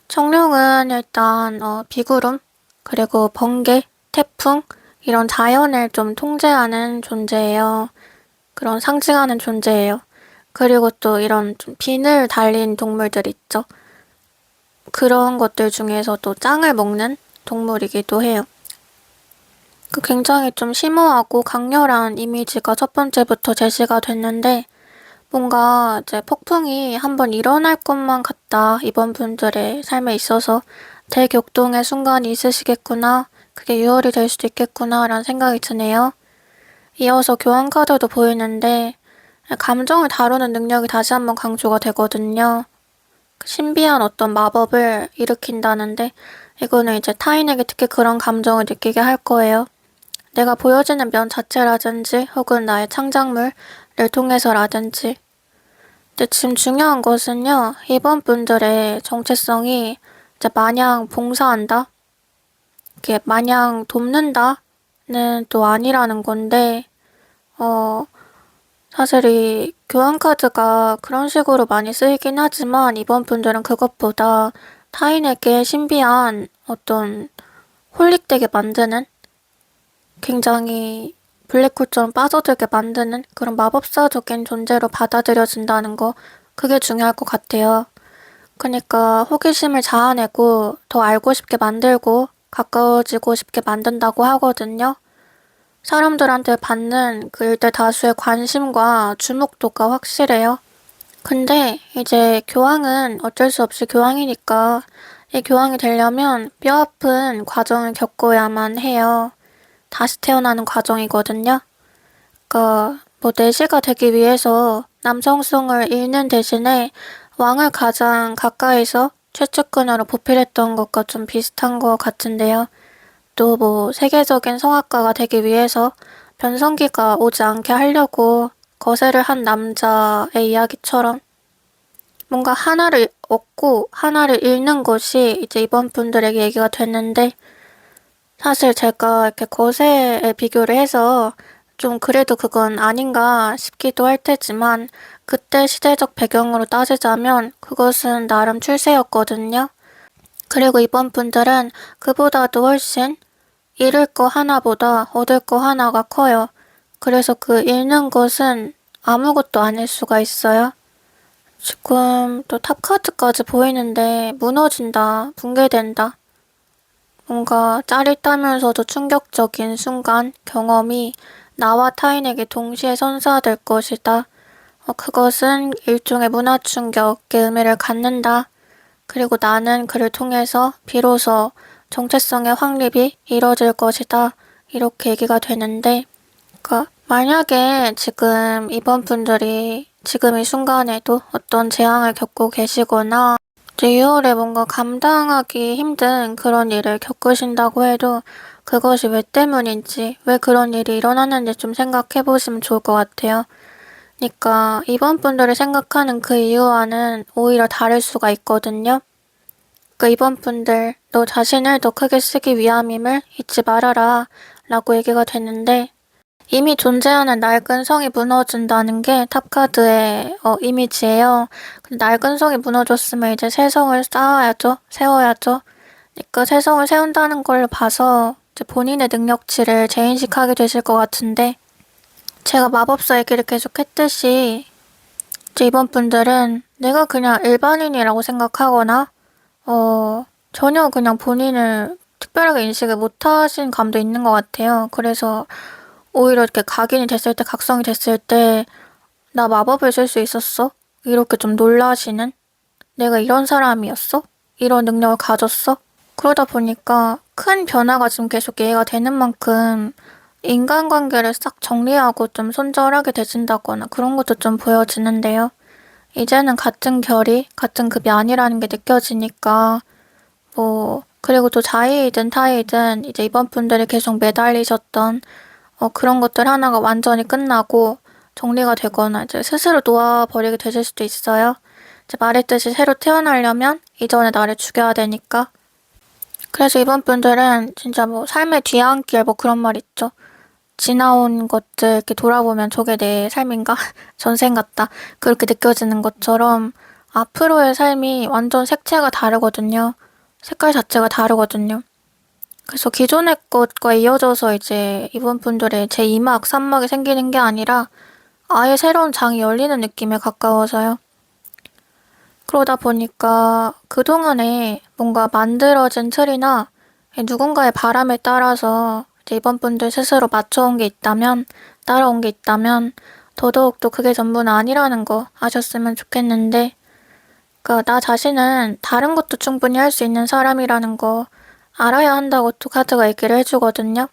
청룡은 일단 비구름, 그리고 번개, 태풍 이런 자연을 좀 통제하는 존재예요. 그런 상징하는 존재예요. 그리고 또 이런 좀 비늘 달린 동물들 있죠. 그런 것들 중에서도 짱을 먹는 동물이기도 해요. 그 굉장히 좀 심오하고 강렬한 이미지가 첫 번째부터 제시가 됐는데 뭔가 이제 폭풍이 한번 일어날 것만 같다. 이번 분들의 삶에 있어서 대격동의 순간이 있으시겠구나. 그게 6월이 될 수도 있겠구나 라는 생각이 드네요. 이어서 교환 카드도 보이는데 감정을 다루는 능력이 다시 한번 강조가 되거든요. 신비한 어떤 마법을 일으킨다는데 이거는 이제 타인에게 특히 그런 감정을 느끼게 할 거예요. 내가 보여지는 면 자체라든지 혹은 나의 창작물을 통해서라든지. 근데 지금 중요한 것은요. 이번 분들의 정체성이 이제 마냥 봉사한다? 이게 마냥 돕는다는 또 아니라는 건데 사실 이 교환카드가 그런 식으로 많이 쓰이긴 하지만 이번 분들은 그것보다 타인에게 신비한 어떤 홀릭되게 만드는 굉장히 블랙홀처럼 빠져들게 만드는 그런 마법사적인 존재로 받아들여진다는 거 그게 중요할 것 같아요. 그러니까 호기심을 자아내고 더 알고 싶게 만들고 가까워지고 싶게 만든다고 하거든요. 사람들한테 받는 그 일대 다수의 관심과 주목도가 확실해요. 근데 이제 교황은 어쩔 수 없이 교황이니까 이 교황이 되려면 뼈아픈 과정을 겪어야만 해요. 다시 태어나는 과정이거든요. 그러니까 뭐 내시가 되기 위해서 남성성을 잃는 대신에 왕을 가장 가까이서 최측근으로 보필했던 것과 좀 비슷한 것 같은데요. 또 뭐 세계적인 성악가가 되기 위해서 변성기가 오지 않게 하려고 거세를 한 남자의 이야기처럼 뭔가 하나를 얻고 하나를 잃는 것이 이제 이번 분들에게 얘기가 됐는데 사실 제가 이렇게 거세에 비교를 해서 좀 그래도 그건 아닌가 싶기도 할 테지만 그때 시대적 배경으로 따지자면 그것은 나름 출세였거든요. 그리고 이번 분들은 그보다도 훨씬 잃을 거 하나보다 얻을 거 하나가 커요. 그래서 그 잃는 것은 아무것도 아닐 수가 있어요. 지금 또 탑카드까지 보이는데 무너진다, 붕괴된다. 뭔가 짜릿하면서도 충격적인 순간, 경험이 나와 타인에게 동시에 선사될 것이다. 그것은 일종의 문화 충격의 의미를 갖는다. 그리고 나는 그를 통해서 비로소 정체성의 확립이 이뤄질 것이다. 이렇게 얘기가 되는데, 그러니까 만약에 지금 이번 분들이 지금 이 순간에도 어떤 재앙을 겪고 계시거나 6월에 뭔가 감당하기 힘든 그런 일을 겪으신다고 해도 그것이 왜 때문인지, 왜 그런 일이 일어났는지 좀 생각해 보시면 좋을 것 같아요. 그러니까 이번 분들이 생각하는 그 이유와는 오히려 다를 수가 있거든요. 그 이번 분들, 너 자신을 더 크게 쓰기 위함임을 잊지 말아라 라고 얘기가 됐는데, 이미 존재하는 낡은 성이 무너진다는 게 탑카드의 이미지예요. 근데 낡은 성이 무너졌으면 이제 새 성을 쌓아야죠. 세워야죠. 그러니까 새 성을 세운다는 걸 봐서 이제 본인의 능력치를 재인식하게 되실 것 같은데, 제가 마법사 얘기를 계속 했듯이 이제 이번 분들은 내가 그냥 일반인이라고 생각하거나 전혀 그냥 본인을 특별하게 인식을 못하신 감도 있는 것 같아요. 그래서 오히려 이렇게 각인이 됐을 때, 각성이 됐을 때, 나 마법을 쓸 수 있었어? 이렇게 좀 놀라시는? 내가 이런 사람이었어? 이런 능력을 가졌어? 그러다 보니까 큰 변화가 지금 계속 이해가 되는 만큼 인간관계를 싹 정리하고 좀 손절하게 되신다거나 그런 것도 좀 보여지는데요. 이제는 같은 결이, 같은 급이 아니라는 게 느껴지니까 그리고 또 자의이든 타의이든 이제 이번 분들이 계속 매달리셨던 그런 것들 하나가 완전히 끝나고 정리가 되거나 이제 스스로 놓아버리게 되실 수도 있어요. 이제 말했듯이 새로 태어나려면 이전의 나를 죽여야 되니까. 그래서 이번 분들은 진짜 삶의 뒤안길 그런 말 있죠. 지나온 것들 이렇게 돌아보면 저게 내 삶인가? 전생 같다. 그렇게 느껴지는 것처럼 앞으로의 삶이 완전 색채가 다르거든요. 색깔 자체가 다르거든요. 그래서 기존의 것과 이어져서 이제 이번 분들의 제2막, 3막이 생기는 게 아니라 아예 새로운 장이 열리는 느낌에 가까워서요. 그러다 보니까 그동안에 뭔가 만들어진 틀이나 누군가의 바람에 따라서 이제 이번 분들 스스로 맞춰온 게 있다면, 따라온 게 있다면 더더욱도 그게 전부는 아니라는 거 아셨으면 좋겠는데, 그러니까 나 자신은 다른 것도 충분히 할 수 있는 사람이라는 거 알아야 한다고 또 카드가 얘기를 해주거든요.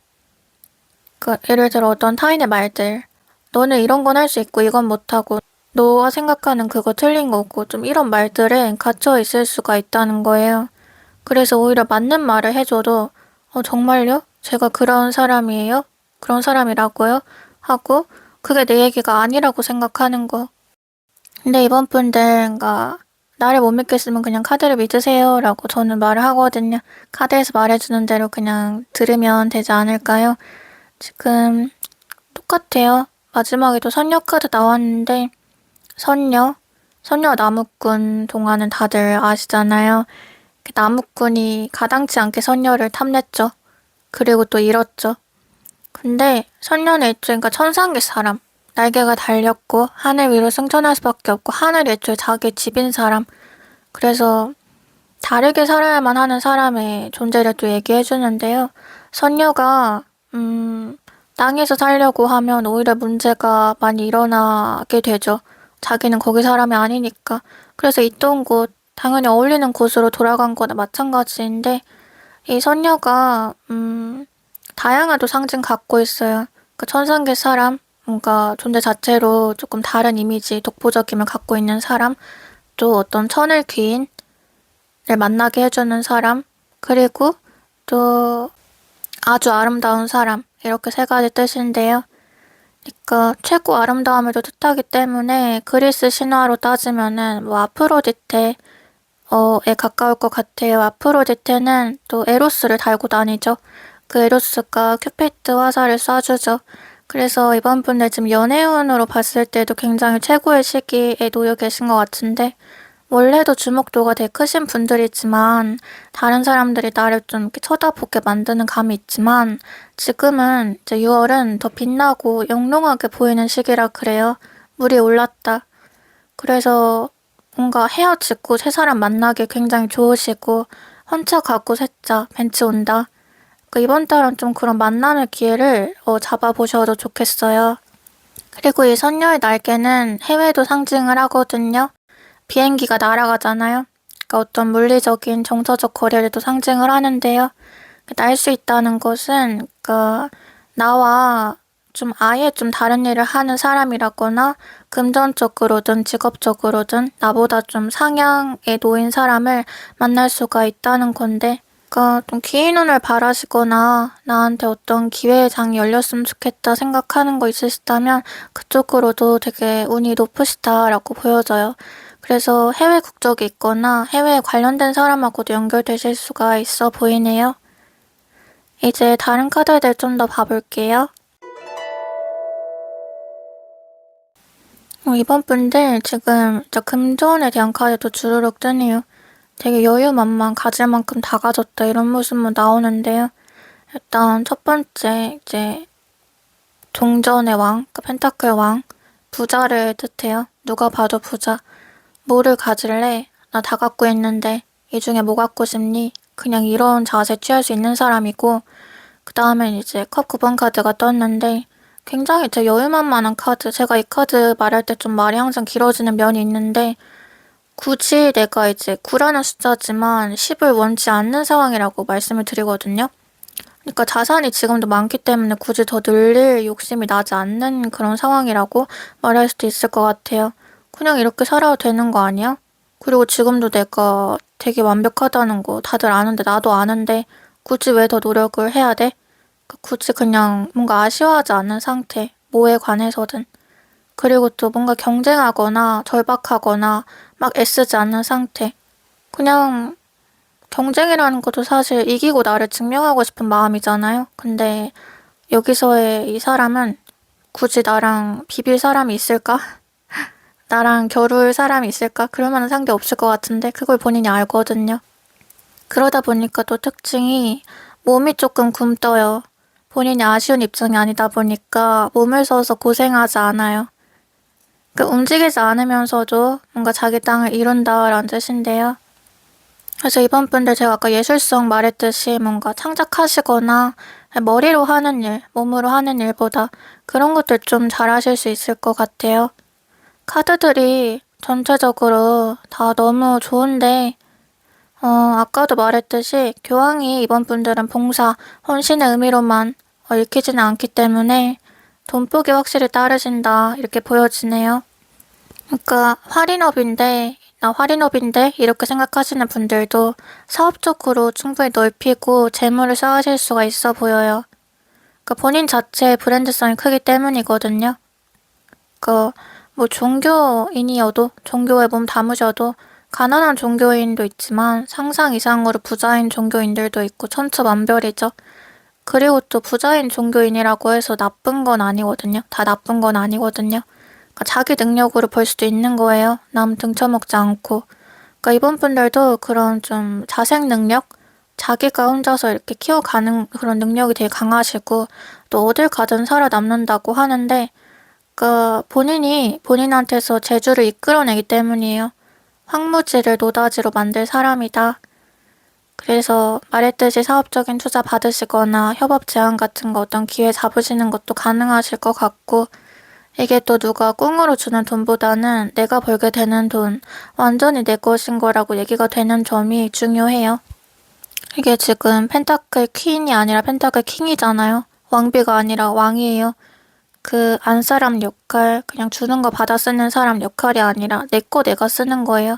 예를 들어 어떤 타인의 말들, 너는 이런 건 할 수 있고 이건 못하고 너가 생각하는 그거 틀린 거고 좀 이런 말들에 갇혀 있을 수가 있다는 거예요. 그래서 오히려 맞는 말을 해줘도 정말요? 제가 그런 사람이에요? 그런 사람이라고요? 하고 그게 내 얘기가 아니라고 생각하는 거. 근데 이번 분들 그러니까 나를 못 믿겠으면 그냥 카드를 믿으세요 라고 저는 말을 하거든요. 카드에서 말해주는 대로 그냥 들으면 되지 않을까요? 지금 똑같아요. 마지막에도 선녀 카드 나왔는데 선녀 나무꾼 동화는 다들 아시잖아요. 나무꾼이 가당치 않게 선녀를 탐냈죠. 그리고 또 잃었죠. 근데 선녀는 애초에 그러니까 천상계 사람. 날개가 달렸고 하늘 위로 승천할 수밖에 없고 하늘이 애초에 자기 집인 사람. 그래서 다르게 살아야만 하는 사람의 존재를 또 얘기해주는데요. 선녀가 땅에서 살려고 하면 오히려 문제가 많이 일어나게 되죠. 자기는 거기 사람이 아니니까. 그래서 있던 곳, 당연히 어울리는 곳으로 돌아간 거나 마찬가지인데 이 선녀가 다양한 또 상징 갖고 있어요. 그 천상계 사람, 뭔가 존재 자체로 조금 다른 이미지, 독보적임을 갖고 있는 사람, 또 어떤 천을 귀인을 만나게 해주는 사람, 그리고 또 아주 아름다운 사람, 이렇게 세 가지 뜻인데요. 그러니까 최고 아름다움을 또 뜻하기 때문에 그리스 신화로 따지면은 아프로디테에 가까울 것 같아요. 아프로디테는 또 에로스를 달고 다니죠. 그 에로스가 큐피드 화살을 쏴주죠. 그래서 이번 분들 지금 연애운으로 봤을 때도 굉장히 최고의 시기에 놓여 계신 것 같은데, 원래도 주목도가 되게 크신 분들이지만, 다른 사람들이 나를 좀 이렇게 쳐다보게 만드는 감이 있지만, 지금은 이제 6월은 더 빛나고 영롱하게 보이는 시기라 그래요. 물이 올랐다. 그래서 뭔가 헤어지고 새 사람 만나기 굉장히 좋으시고, 헌차 가고 셋자 벤츠 온다. 그러니까 이번 달은 좀 그런 만남의 기회를 잡아보셔도 좋겠어요. 그리고 이 선녀의 날개는 해외도 상징을 하거든요. 비행기가 날아가잖아요. 그러니까 어떤 물리적인 정서적 거리를 상징을 하는데요. 날 수 있다는 것은 그러니까 나와 좀 아예 좀 다른 일을 하는 사람이라거나 금전적으로든 직업적으로든 나보다 좀 상향에 놓인 사람을 만날 수가 있다는 건데, 그러니까 좀 긴 운을 바라시거나 나한테 어떤 기회의 장이 열렸으면 좋겠다 생각하는 거 있으시다면 그쪽으로도 되게 운이 높으시다라고 보여져요. 그래서 해외 국적이 있거나 해외에 관련된 사람하고도 연결되실 수가 있어 보이네요. 이제 다른 카드들 좀 더 봐볼게요. 이번 분들 지금 진짜 금전에 대한 카드도 주르륵 뜨네요. 되게 여유만만 가질 만큼 다 가졌다 이런 모습만 나오는데요. 일단 첫 번째 이제 동전의 왕, 그 펜타클 왕, 부자를 뜻해요. 누가 봐도 부자. 뭐를 가질래? 나 다 갖고 있는데 이 중에 뭐 갖고 싶니? 그냥 이런 자세 취할 수 있는 사람이고, 그 다음엔 이제 컵 9번 카드가 떴는데 굉장히 제 여유만만한 카드. 제가 이 카드 말할 때 좀 말이 항상 길어지는 면이 있는데, 굳이 내가 이제 9라는 숫자지만 10을 원치 않는 상황이라고 말씀을 드리거든요. 그러니까 자산이 지금도 많기 때문에 굳이 더 늘릴 욕심이 나지 않는 그런 상황이라고 말할 수도 있을 것 같아요. 그냥 이렇게 살아도 되는 거 아니야? 그리고 지금도 내가 되게 완벽하다는 거 다들 아는데, 나도 아는데 굳이 왜 더 노력을 해야 돼? 굳이 그냥 뭔가 아쉬워하지 않는 상태, 뭐에 관해서든. 그리고 또 뭔가 경쟁하거나 절박하거나 막 애쓰지 않는 상태. 그냥 경쟁이라는 것도 사실 이기고 나를 증명하고 싶은 마음이잖아요. 근데 여기서의 이 사람은 굳이 나랑 비빌 사람이 있을까? 나랑 겨룰 사람이 있을까? 그러면 상대 없을 것 같은데 그걸 본인이 알거든요. 그러다 보니까 또 특징이 몸이 조금 굼떠요. 본인이 아쉬운 입장이 아니다 보니까 몸을 써서 고생하지 않아요. 움직이지 않으면서도 뭔가 자기 땅을 이룬다라는 뜻인데요. 그래서 이번 분들 제가 아까 예술성 말했듯이 뭔가 창작하시거나 머리로 하는 일, 몸으로 하는 일보다 그런 것들 좀 잘하실 수 있을 것 같아요. 카드들이 전체적으로 다 너무 좋은데, 아까도 말했듯이 교황이 이번 분들은 봉사, 헌신의 의미로만 읽히지는 않기 때문에 돈복이 확실히 따르신다 이렇게 보여지네요. 그러니까 나 활인업인데 이렇게 생각하시는 분들도 사업적으로 충분히 넓히고 재물을 쌓으실 수가 있어 보여요. 그러니까 본인 자체의 브랜드성이 크기 때문이거든요. 뭐 종교인이어도 종교에 몸 담으셔도 가난한 종교인도 있지만 상상 이상으로 부자인 종교인들도 있고 천차만별이죠. 그리고 또 부자인 종교인이라고 해서 나쁜 건 아니거든요. 다 나쁜 건 아니거든요. 그러니까 자기 능력으로 벌 수도 있는 거예요. 남 등쳐먹지 않고. 그러니까 이번 분들도 그런 좀 자생 능력? 자기가 혼자서 이렇게 키워가는 그런 능력이 되게 강하시고, 또 어딜 가든 살아남는다고 하는데, 본인이 본인한테서 재주를 이끌어내기 때문이에요. 황무지를 노다지로 만들 사람이다. 그래서 말했듯이 사업적인 투자 받으시거나 협업 제안 같은 거 어떤 기회 잡으시는 것도 가능하실 것 같고, 이게 또 누가 꽁으로 주는 돈보다는 내가 벌게 되는 돈, 완전히 내 것인 거라고 얘기가 되는 점이 중요해요. 이게 지금 펜타클 퀸이 아니라 펜타클 킹이잖아요. 왕비가 아니라 왕이에요. 그 안사람 역할, 그냥 주는 거 받아 쓰는 사람 역할이 아니라 내 거 내가 쓰는 거예요.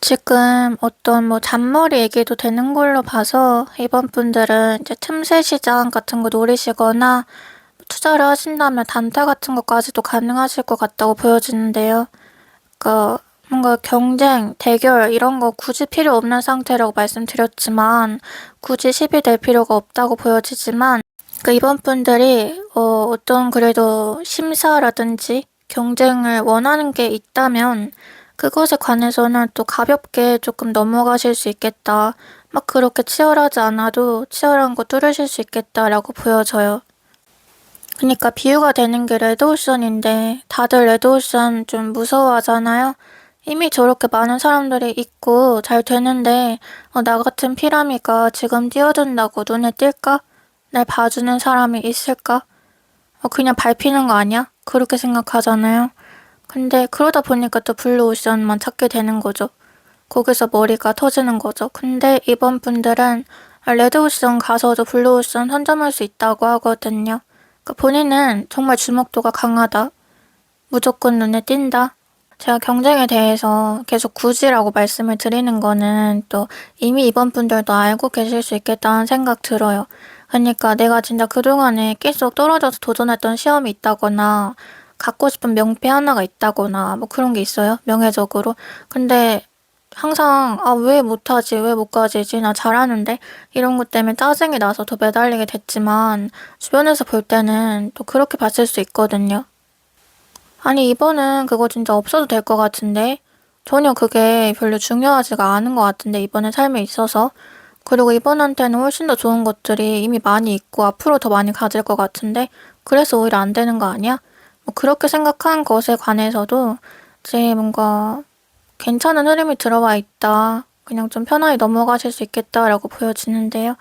지금 어떤 뭐 잔머리 얘기도 되는 걸로 봐서 이번 분들은 이제 틈새 시장 같은 거 노리시거나 투자를 하신다면 단타 같은 것까지도 가능하실 것 같다고 보여지는데요. 뭔가 경쟁, 대결 이런 거 굳이 필요 없는 상태라고 말씀드렸지만 굳이 시비 될 필요가 없다고 보여지지만 이번 분들이 어떤 그래도 심사라든지 경쟁을 원하는 게 있다면 그것에 관해서는 또 가볍게 조금 넘어가실 수 있겠다. 막 그렇게 치열하지 않아도 치열한 거 뚫으실 수 있겠다라고 보여져요. 그러니까 비유가 되는 게 레드오션인데 다들 레드오션 좀 무서워하잖아요. 이미 저렇게 많은 사람들이 있고 잘 되는데 나 같은 피라미가 지금 뛰어든다고 눈에 띌까? 날 봐주는 사람이 있을까? 그냥 밟히는 거 아니야? 그렇게 생각하잖아요. 근데 그러다 보니까 또 블루오션만 찾게 되는 거죠. 거기서 머리가 터지는 거죠. 근데 이번 분들은 레드오션 가서도 블루오션 선점할 수 있다고 하거든요. 그러니까 본인은 정말 주목도가 강하다. 무조건 눈에 띈다. 제가 경쟁에 대해서 계속 굳이라고 말씀을 드리는 거는 또 이미 이번 분들도 알고 계실 수 있겠다는 생각 들어요. 그러니까 내가 진짜 그동안에 계속 떨어져서 도전했던 시험이 있다거나 갖고 싶은 명패 하나가 있다거나 뭐 그런 게 있어요. 명예적으로. 근데 항상 왜 못하지? 왜 못 가지지? 나 잘하는데? 이런 것 때문에 짜증이 나서 더 매달리게 됐지만 주변에서 볼 때는 또 그렇게 봤을 수 있거든요. 아니, 이번은 그거 진짜 없어도 될 것 같은데? 전혀 그게 별로 중요하지가 않은 것 같은데, 이번의 삶에 있어서. 그리고 이번한테는 훨씬 더 좋은 것들이 이미 많이 있고 앞으로 더 많이 가질 것 같은데, 그래서 오히려 안 되는 거 아니야? 뭐 그렇게 생각한 것에 관해서도 이제 뭔가 괜찮은 흐름이 들어와 있다. 그냥 좀 편하게 넘어가실 수 있겠다라고 보여지는데요.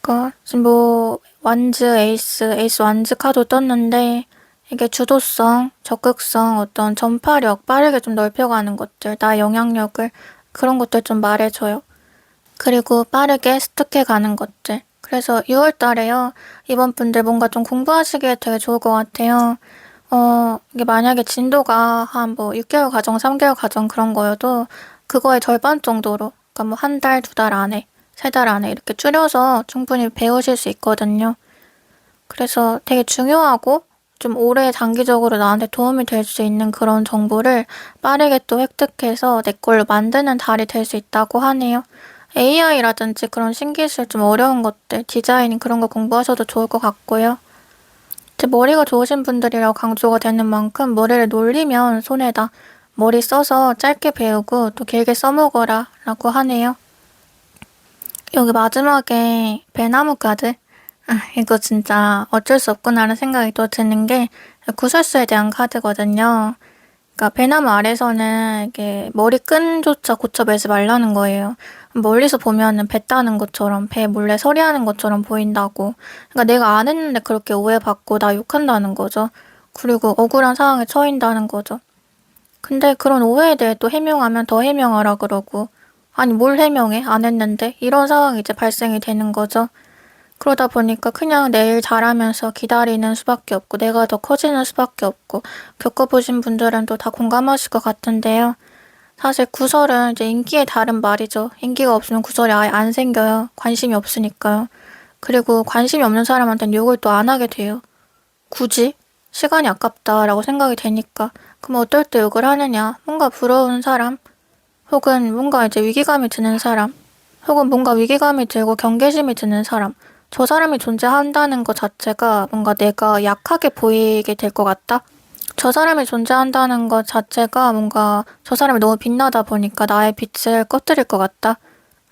그러니까 지금 뭐 완즈, 에이스 완즈 카드 떴는데 이게 주도성, 적극성, 어떤 전파력, 빠르게 좀 넓혀가는 것들, 나 영향력을 그런 것들 좀 말해줘요. 그리고 빠르게 습득해가는 것들. 그래서 6월 달에요. 이번 분들 뭔가 좀 공부하시기에 되게 좋을 것 같아요. 이게 만약에 진도가 한 뭐 6개월 과정, 3개월 과정 그런 거여도 그거의 절반 정도로, 그러니까 뭐 한 달, 두 달 안에, 세 달 안에 이렇게 줄여서 충분히 배우실 수 있거든요. 그래서 되게 중요하고 좀 오래 장기적으로 나한테 도움이 될 수 있는 그런 정보를 빠르게 또 획득해서 내 걸로 만드는 달이 될 수 있다고 하네요. AI라든지 그런 신기술 좀 어려운 것들, 디자인 그런 거 공부하셔도 좋을 것 같고요. 제 머리가 좋으신 분들이라고 강조가 되는 만큼 머리를 놀리면 손해다. 머리 써서 짧게 배우고 또 길게 써먹어라 라고 하네요. 여기 마지막에 배나무 카드. 이거 진짜 어쩔 수 없구나라는 생각이 또 드는 게 구설수에 대한 카드거든요. 그러니까 배나무 아래서는 이게 머리끈조차 고쳐매지 말라는 거예요. 멀리서 보면은 배 따는 것처럼 배 몰래 서리하는 것처럼 보인다고. 그러니까 내가 안 했는데 그렇게 오해받고 나 욕한다는 거죠. 그리고 억울한 상황에 처인다는 거죠. 근데 그런 오해에 대해 또 해명하면 더 해명하라 그러고 아니 뭘 해명해? 안 했는데? 이런 상황이 이제 발생이 되는 거죠. 그러다 보니까 그냥 내 일 잘하면서 기다리는 수밖에 없고 내가 더 커지는 수밖에 없고 겪어보신 분들은 또 다 공감하실 것 같은데요. 사실 구설은 이제 인기의 다른 말이죠. 인기가 없으면 구설이 아예 안 생겨요. 관심이 없으니까요. 그리고 관심이 없는 사람한테는 욕을 또 안 하게 돼요. 굳이? 시간이 아깝다라고 생각이 되니까. 그럼 어떨 때 욕을 하느냐? 뭔가 부러운 사람? 혹은 뭔가 이제 위기감이 드는 사람? 혹은 뭔가 위기감이 들고 경계심이 드는 사람? 저 사람이 존재한다는 것 자체가 뭔가 내가 약하게 보이게 될 것 같다? 저 사람이 존재한다는 것 자체가 뭔가 저 사람이 너무 빛나다 보니까 나의 빛을 꺼뜨릴 것 같다?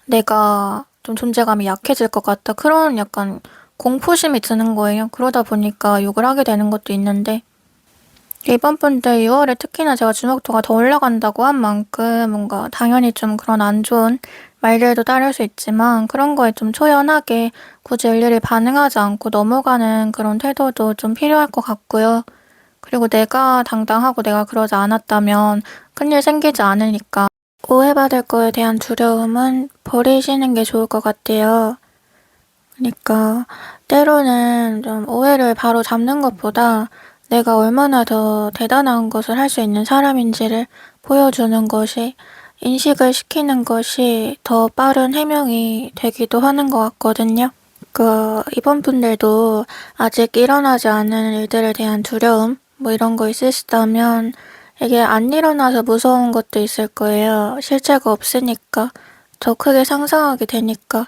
내가 좀 존재감이 약해질 것 같다? 그런 약간 공포심이 드는 거예요. 그러다 보니까 욕을 하게 되는 것도 있는데 이번 분들 6월에 특히나 제가 주목도가 더 올라간다고 한 만큼 뭔가 당연히 좀 그런 안 좋은 말들도 따를 수 있지만 그런 거에 좀 초연하게 굳이 일일이 반응하지 않고 넘어가는 그런 태도도 좀 필요할 것 같고요. 그리고 내가 당당하고 내가 그러지 않았다면 큰일 생기지 않으니까 오해받을 거에 대한 두려움은 버리시는 게 좋을 것 같아요. 그러니까 때로는 좀 오해를 바로 잡는 것보다 내가 얼마나 더 대단한 것을 할 수 있는 사람인지를 보여주는 것이 인식을 시키는 것이 더 빠른 해명이 되기도 하는 것 같거든요. 이번 분들도 아직 일어나지 않은 일들에 대한 두려움, 뭐 이런 거 있으시다면 이게 안 일어나서 무서운 것도 있을 거예요. 실체가 없으니까, 더 크게 상상하게 되니까.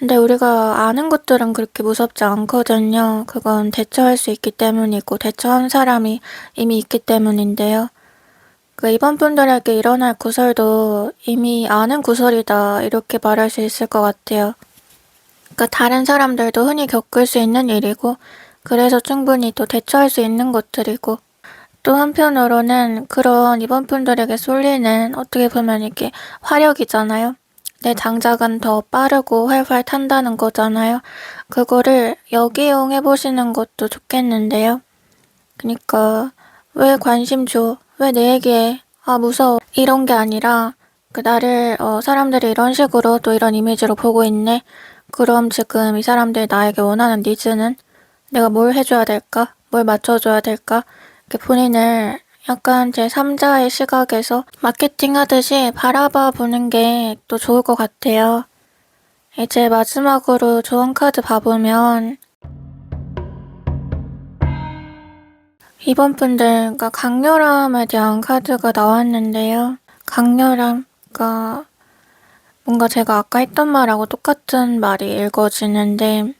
근데 우리가 아는 것들은 그렇게 무섭지 않거든요. 그건 대처할 수 있기 때문이고 대처한 사람이 이미 있기 때문인데요. 이번 분들에게 일어날 구설도 이미 아는 구설이다 이렇게 말할 수 있을 것 같아요. 다른 사람들도 흔히 겪을 수 있는 일이고 그래서 충분히 또 대처할 수 있는 것들이고 또 한편으로는 그런 이번 분들에게 쏠리는 어떻게 보면 이게 화력이잖아요. 내 장작은 더 빠르고 활활 탄다는 거잖아요. 그거를 역이용 해보시는 것도 좋겠는데요. 그러니까 왜 관심 줘? 왜 내 얘기해? 아 무서워. 이런 게 아니라 나를 사람들이 이런 식으로 또 이런 이미지로 보고 있네. 그럼 지금 이 사람들이 나에게 원하는 니즈는 내가 뭘 해줘야 될까? 뭘 맞춰줘야 될까? 이렇게 본인을 약간 제3자의 시각에서 마케팅 하듯이 바라봐 보는 게 또 좋을 것 같아요. 이제 마지막으로 조언 카드 봐보면 이번 분들 강렬함에 대한 카드가 나왔는데요. 강렬함, 뭔가 제가 아까 했던 말하고 똑같은 말이 읽어지는데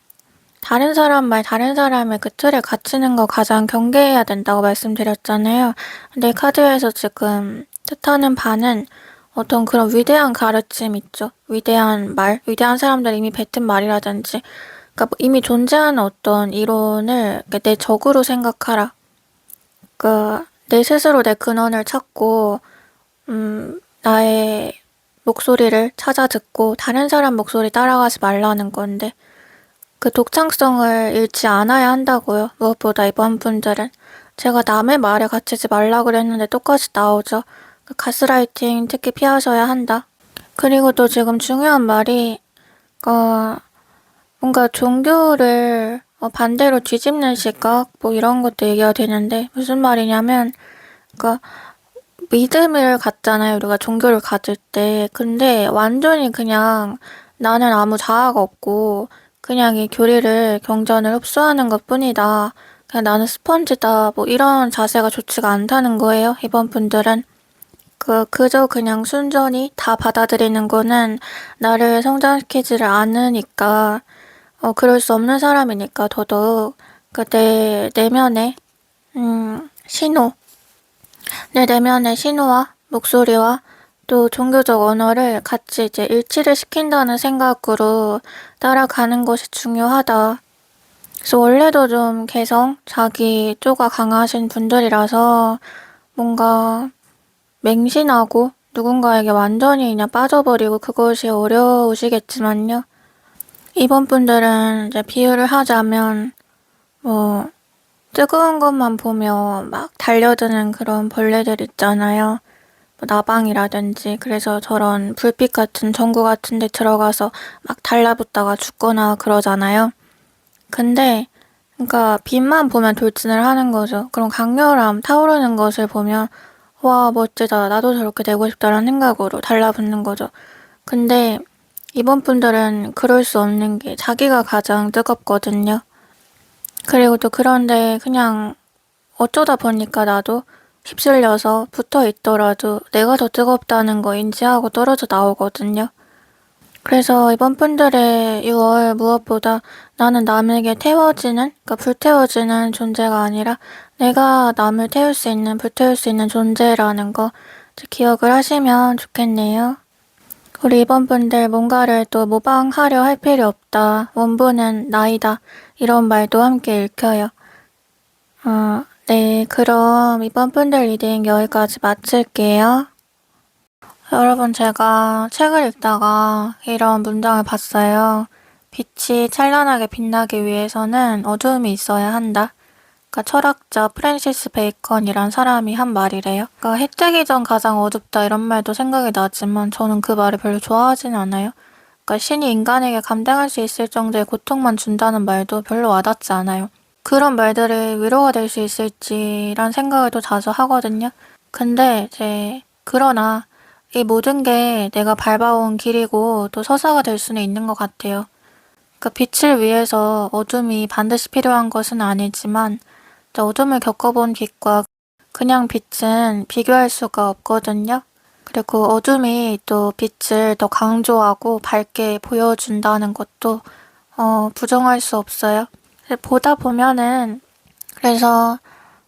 다른 사람 말, 다른 사람의 그 틀에 갇히는 거 가장 경계해야 된다고 말씀드렸잖아요. 근데 카드에서 지금 뜻하는 바는 어떤 그런 위대한 가르침 있죠. 위대한 말, 위대한 사람들이 이미 뱉은 말이라든지 뭐 이미 존재하는 어떤 이론을 내 적으로 생각하라. 내 스스로 내 근원을 찾고 나의 목소리를 찾아 듣고 다른 사람 목소리 따라가지 말라는 건데 그 독창성을 잃지 않아야 한다고요. 무엇보다 이번 분들은 제가 남의 말에 갇히지 말라 그랬는데 똑같이 나오죠. 가스라이팅 특히 피하셔야 한다. 그리고 또 지금 중요한 말이 뭔가 종교를 반대로 뒤집는 시각 뭐 이런 것도 얘기가 되는데 무슨 말이냐면 믿음을 갖잖아요. 우리가 종교를 가질 때. 근데 완전히 그냥 나는 아무 자아가 없고 그냥 이 교리를 경전을 흡수하는 것 뿐이다. 그냥 나는 스펀지다. 뭐 이런 자세가 좋지가 않다는 거예요. 이번 분들은. 그저 그냥 순전히 다 받아들이는 거는 나를 성장시키지를 않으니까 그럴 수 없는 사람이니까 더더욱 내 내면의 신호 내 내면의 신호와 목소리와 또 종교적 언어를 같이 이제 일치를 시킨다는 생각으로 따라가는 것이 중요하다. 그래서 원래도 좀 개성, 자기 쪼가 강하신 분들이라서 뭔가 맹신하고 누군가에게 완전히 그냥 빠져버리고 그것이 어려우시겠지만요. 이번 분들은 이제 비유를 하자면 뜨거운 것만 보며 막 달려드는 그런 벌레들 있잖아요. 나방이라든지 그래서 저런 불빛 같은 전구 같은 데 들어가서 막 달라붙다가 죽거나 그러잖아요. 근데 빛만 보면 돌진을 하는 거죠. 그런 강렬함, 타오르는 것을 보면 와 멋지다, 나도 저렇게 되고 싶다라는 생각으로 달라붙는 거죠. 근데 이번 분들은 그럴 수 없는 게 자기가 가장 뜨겁거든요. 그리고 또 그런데 그냥 어쩌다 보니까 나도 휩쓸려서 붙어 있더라도 내가 더 뜨겁다는 거 인지하고 떨어져 나오거든요. 그래서 이번 분들의 6월 무엇보다 나는 남에게 태워지는, 불태워지는 존재가 아니라 내가 남을 태울 수 있는, 불태울 수 있는 존재라는 거 기억을 하시면 좋겠네요. 우리 이번 분들 뭔가를 또 모방하려 할 필요 없다. 원본은 나이다. 이런 말도 함께 읽혀요. 네, 그럼 이번 분들 리딩 여기까지 마칠게요. 여러분, 제가 책을 읽다가 이런 문장을 봤어요. 빛이 찬란하게 빛나기 위해서는 어두움이 있어야 한다. 철학자 프랜시스 베이컨이란 사람이 한 말이래요. 해 뜨기 전 가장 어둡다 이런 말도 생각이 나지만 저는 그 말을 별로 좋아하진 않아요. 신이 인간에게 감당할 수 있을 정도의 고통만 준다는 말도 별로 와닿지 않아요. 그런 말들이 위로가 될 수 있을지란 생각을 또 자주 하거든요. 근데 그러나 이 모든 게 내가 밟아온 길이고 또 서사가 될 수는 있는 것 같아요. 빛을 위해서 어둠이 반드시 필요한 것은 아니지만 어둠을 겪어본 빛과 그냥 빛은 비교할 수가 없거든요. 그리고 어둠이 또 빛을 더 강조하고 밝게 보여준다는 것도 부정할 수 없어요. 보다 보면은 그래서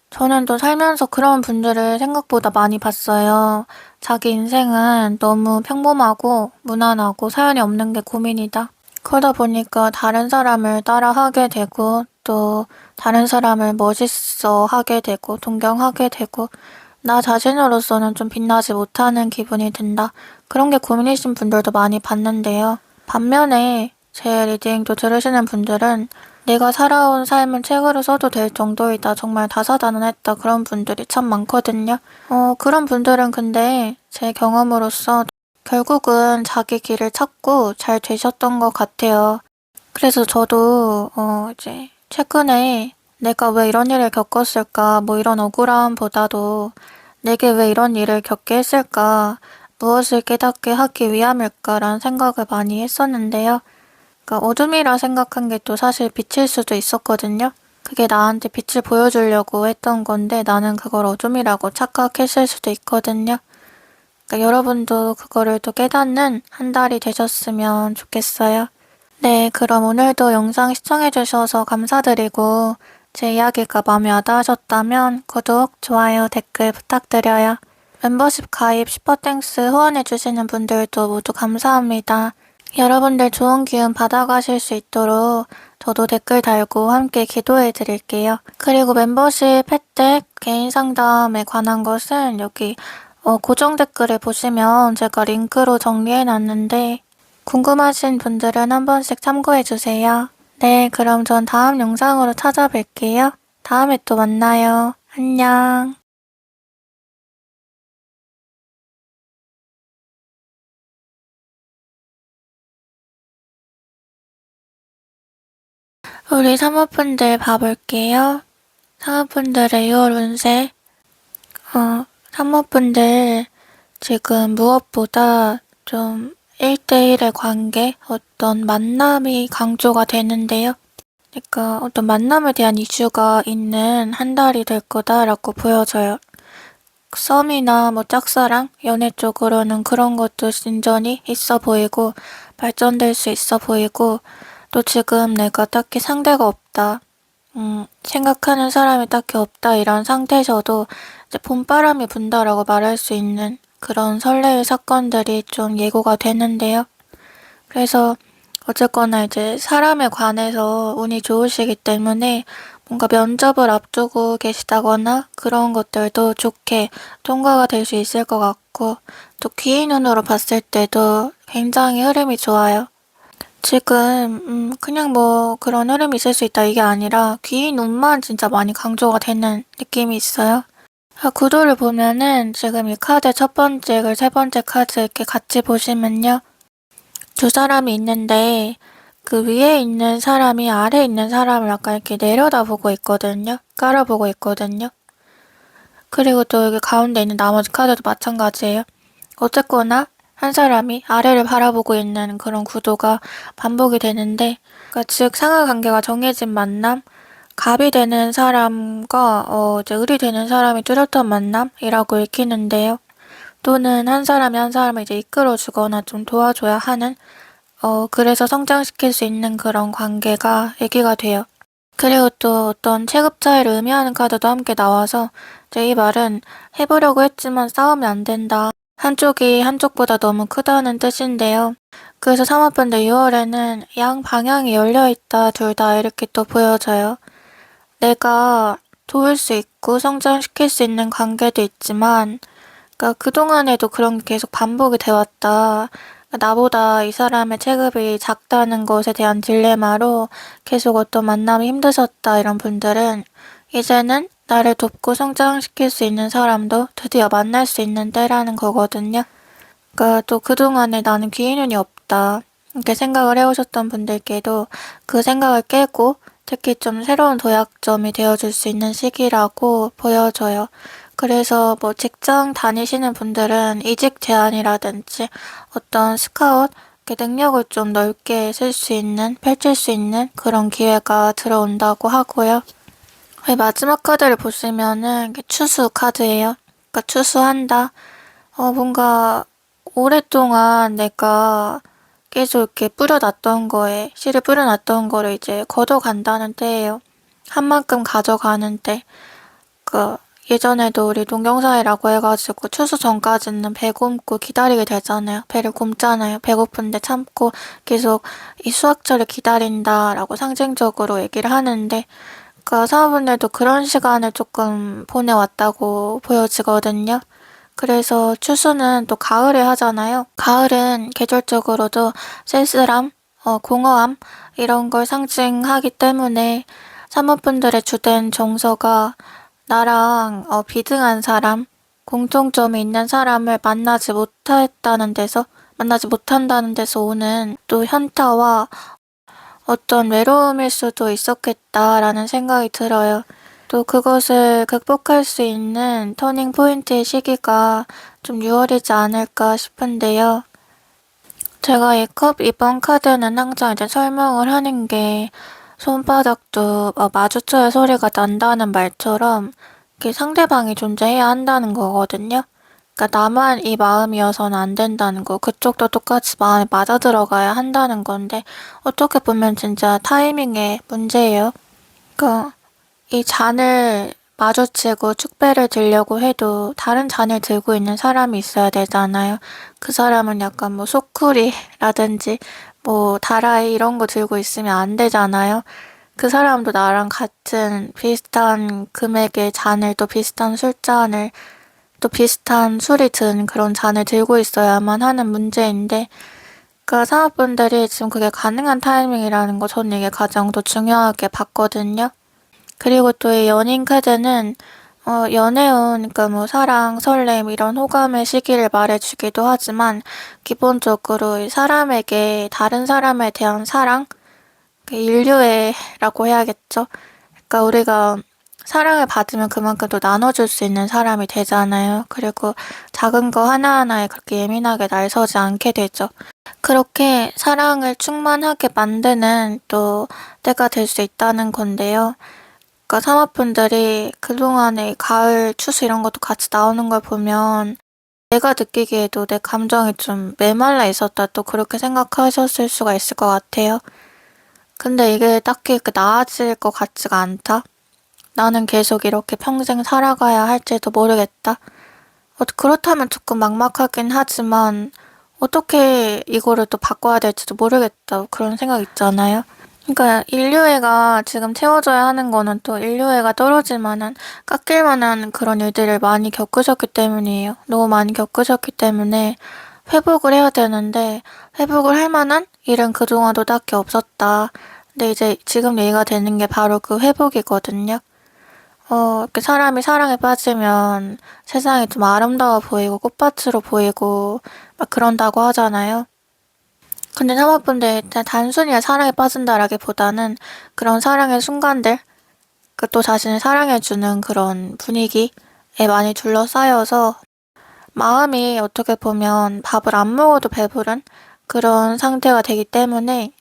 저는 또 살면서 그런 분들을 생각보다 많이 봤어요. 자기 인생은 너무 평범하고 무난하고 사연이 없는 게 고민이다. 그러다 보니까 다른 사람을 따라하게 되고 또 다른 사람을 멋있어 하게 되고 동경하게 되고 나 자신으로서는 좀 빛나지 못하는 기분이 든다. 그런 게 고민이신 분들도 많이 봤는데요. 반면에 제 리딩도 들으시는 분들은 내가 살아온 삶은 책으로 써도 될 정도이다. 정말 다사다난했다. 그런 분들이 참 많거든요. 그런 분들은 근데 제 경험으로서 결국은 자기 길을 찾고 잘 되셨던 것 같아요. 그래서 저도 이제 최근에 내가 왜 이런 일을 겪었을까, 뭐 이런 억울함보다도 내게 왜 이런 일을 겪게 했을까, 무엇을 깨닫게 하기 위함일까라는 생각을 많이 했었는데요. 그러니까 어둠이라 생각한 게 또 사실 빛일 수도 있었거든요. 그게 나한테 빛을 보여주려고 했던 건데 나는 그걸 어둠이라고 착각했을 수도 있거든요. 그러니까 여러분도 그거를 또 깨닫는 한 달이 되셨으면 좋겠어요. 네, 그럼 오늘도 영상 시청해주셔서 감사드리고 제 이야기가 마음에 와닿으셨다면 구독, 좋아요, 댓글 부탁드려요. 멤버십 가입, 슈퍼땡스 후원해주시는 분들도 모두 감사합니다. 여러분들 좋은 기운 받아가실 수 있도록 저도 댓글 달고 함께 기도해드릴게요. 그리고 멤버십 혜택, 개인 상담에 관한 것은 여기 고정 댓글을 보시면 제가 링크로 정리해놨는데 궁금하신 분들은 한 번씩 참고해주세요. 네, 그럼 전 다음 영상으로 찾아뵐게요. 다음에 또 만나요. 안녕. 우리 사모분들 봐볼게요. 사모분들의 6월 운세. 사모분들 지금 무엇보다 좀 1대1의 관계, 어떤 만남이 강조가 되는데요. 그러니까 어떤 만남에 대한 이슈가 있는 한 달이 될 거다라고 보여져요. 썸이나 뭐 짝사랑, 연애 쪽으로는 그런 것도 진전이 있어 보이고 발전될 수 있어 보이고 또 지금 내가 딱히 상대가 없다. 생각하는 사람이 딱히 없다 이런 상태셔도 이제 봄바람이 분다라고 말할 수 있는 그런 설레의 사건들이 좀 예고가 되는데요. 그래서 어쨌거나 이제 사람에 관해서 운이 좋으시기 때문에 뭔가 면접을 앞두고 계시다거나 그런 것들도 좋게 통과가 될 수 있을 것 같고 또 귀인 눈으로 봤을 때도 굉장히 흐름이 좋아요. 지금 그냥 뭐 그런 흐름이 있을 수 있다 이게 아니라 귀인 운만 진짜 많이 강조가 되는 느낌이 있어요. 구도를 보면은 지금 이 카드 첫 번째, 그 세 번째 카드 이렇게 같이 보시면요. 두 사람이 있는데 그 위에 있는 사람이 아래에 있는 사람을 약간 이렇게 내려다보고 있거든요. 깔아보고 있거든요. 그리고 또 여기 가운데 있는 나머지 카드도 마찬가지예요. 어쨌거나 한 사람이 아래를 바라보고 있는 그런 구도가 반복이 되는데 그러니까 즉 상하관계가 정해진 만남, 갑이 되는 사람과 이제 을이 되는 사람이 뚜렷한 만남이라고 읽히는데요. 또는 한 사람이 한 사람을 이제 이끌어주거나 좀 도와줘야 하는 그래서 성장시킬 수 있는 그런 관계가 얘기가 돼요. 그리고 또 어떤 체급 차이를 의미하는 카드도 함께 나와서 이제 이 말은 해보려고 했지만 싸우면 안 된다. 한쪽이 한쪽보다 너무 크다는 뜻인데요. 그래서 사모펀드 6월에는 양 방향이 열려있다 둘 다 이렇게 또 보여져요. 내가 도울 수 있고 성장시킬 수 있는 관계도 있지만 그러니까 그동안에도 그런 게 계속 반복이 되었다. 나보다 이 사람의 체급이 작다는 것에 대한 딜레마로 계속 어떤 만남이 힘드셨다 이런 분들은 이제는 나를 돕고 성장시킬 수 있는 사람도 드디어 만날 수 있는 때라는 거거든요. 그러니까 또 그동안에 나는 기회는이 없다 이렇게 생각을 해오셨던 분들께도 그 생각을 깨고 특히 좀 새로운 도약점이 되어줄 수 있는 시기라고 보여져요. 그래서 뭐 직장 다니시는 분들은 이직 제안이라든지 어떤 스카웃, 능력을 좀 넓게 쓸 수 있는, 펼칠 수 있는 그런 기회가 들어온다고 하고요. 마지막 카드를 보시면은 추수 카드예요. 그러니까 추수한다. 뭔가 오랫동안 내가 계속 이렇게 뿌려놨던 거에, 씨를 뿌려놨던 거를 이제 걷어간다는 때예요. 한 만큼 가져가는 때. 그, 예전에도 우리 동경사회라고 해가지고 추수 전까지는 배 굶고 기다리게 되잖아요. 배를 굶잖아요. 배고픈데 참고 계속 이 수학절을 기다린다라고 상징적으로 얘기를 하는데, 그 사람분들도 그런 시간을 조금 보내왔다고 보여지거든요. 그래서 추수는 또 가을에 하잖아요. 가을은 계절적으로도 쓸쓸함, 공허함 이런 걸 상징하기 때문에 사모분들의 주된 정서가 나랑 비등한 사람, 공통점이 있는 사람을 만나지 못한다는 데서 오는 또 현타와 어떤 외로움일 수도 있었겠다라는 생각이 들어요. 또 그것을 극복할 수 있는 터닝 포인트의 시기가 좀 6월이지 않을까 싶은데요. 제가 이 컵 2번 카드는 항상 이제 설명을 하는 게 손바닥도 마주쳐야 소리가 난다는 말처럼 이렇게 상대방이 존재해야 한다는 거거든요. 그러니까 나만 이 마음이어서는 안 된다는 거, 그쪽도 똑같이 마음에 맞아 들어가야 한다는 건데 어떻게 보면 진짜 타이밍의 문제예요. 그러니까 이 잔을 마주치고 축배를 들려고 해도 다른 잔을 들고 있는 사람이 있어야 되잖아요. 그 사람은 약간 뭐 소쿠리라든지 뭐 다라이 이런 거 들고 있으면 안 되잖아요. 그 사람도 나랑 같은 비슷한 금액의 잔을 또 비슷한 술잔을 또 비슷한 술이 든 그런 잔을 들고 있어야만 하는 문제인데 그 사업분들이 지금 그게 가능한 타이밍이라는 거 저는 이게 가장 더 중요하게 봤거든요. 그리고 또 이 연인 카드는 연애운, 그러니까 뭐 사랑, 설렘 이런 호감의 시기를 말해주기도 하지만 기본적으로 이 사람에게 다른 사람에 대한 사랑, 그 인류애라고 해야겠죠. 그러니까 우리가 사랑을 받으면 그만큼 또 나눠줄 수 있는 사람이 되잖아요. 그리고 작은 거 하나하나에 그렇게 예민하게 날서지 않게 되죠. 그렇게 사랑을 충만하게 만드는 또 때가 될 수 있다는 건데요. 그러니까 사모분들이 그동안에 가을 추수 이런 것도 같이 나오는 걸 보면 내가 느끼기에도 내 감정이 좀 메말라 있었다 또 그렇게 생각하셨을 수가 있을 것 같아요. 근데 이게 딱히 나아질 것 같지가 않다. 나는 계속 이렇게 평생 살아가야 할지도 모르겠다. 그렇다면 조금 막막하긴 하지만 어떻게 이거를 또 바꿔야 될지도 모르겠다. 그런 생각 있잖아요. 그러니까 인류애가 지금 채워져야 하는 거는 또 인류애가 떨어질 만한, 깎일 만한 그런 일들을 많이 겪으셨기 때문이에요. 너무 많이 겪으셨기 때문에 회복을 해야 되는데 회복을 할 만한 일은 그동안도 딱히 없었다. 근데 이제 지금 얘기가 되는 게 바로 그 회복이거든요. 이렇게 사람이 사랑에 빠지면 세상이 좀 아름다워 보이고 꽃밭으로 보이고 막 그런다고 하잖아요. 근데 사모분들 단순히 사랑에 빠진다라기보다는 그런 사랑의 순간들, 그 또 자신을 사랑해주는 그런 분위기에 많이 둘러싸여서 마음이 어떻게 보면 밥을 안 먹어도 배부른 그런 상태가 되기 때문에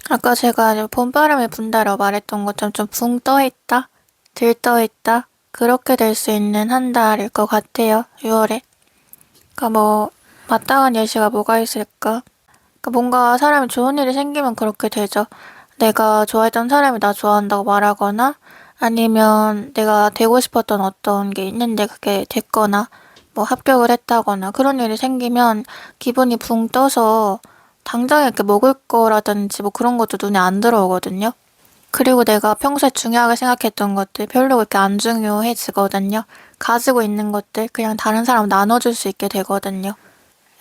아까 제가 봄바람이 분다라고 말했던 것처럼 좀 붕 떠있다, 들떠있다 그렇게 될 수 있는 한 달일 것 같아요. 6월에. 그러니까 뭐 마땅한 예시가 뭐가 있을까? 그러니까 뭔가 사람이 좋은 일이 생기면 그렇게 되죠. 내가 좋아했던 사람이 나 좋아한다고 말하거나 아니면 내가 되고 싶었던 어떤 게 있는데 그게 됐거나 뭐 합격을 했다거나 그런 일이 생기면 기분이 붕 떠서 당장 이렇게 먹을 거라든지 뭐 그런 것도 눈에 안 들어오거든요. 그리고 내가 평소에 중요하게 생각했던 것들 별로 그렇게 안 중요해지거든요. 가지고 있는 것들 그냥 다른 사람 나눠줄 수 있게 되거든요.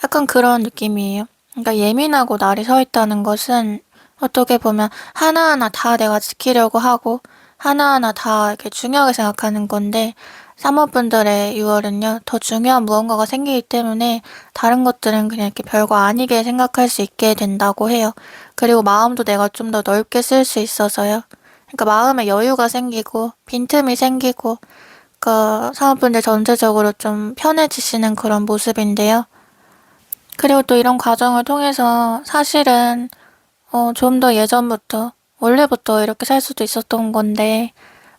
약간 그런 느낌이에요. 그러니까 예민하고 날이 서 있다는 것은 어떻게 보면 하나하나 다 내가 지키려고 하고 하나하나 다 이렇게 중요하게 생각하는 건데 사모분들의 6월은요 더 중요한 무언가가 생기기 때문에 다른 것들은 그냥 이렇게 별거 아니게 생각할 수 있게 된다고 해요. 그리고 마음도 내가 좀 더 넓게 쓸 수 있어서요. 그러니까 마음에 여유가 생기고 빈틈이 생기고 그 사모분들 전체적으로 좀 편해지시는 그런 모습인데요. 그리고 또 이런 과정을 통해서 사실은 좀 더 예전부터 원래부터 이렇게 살 수도 있었던 건데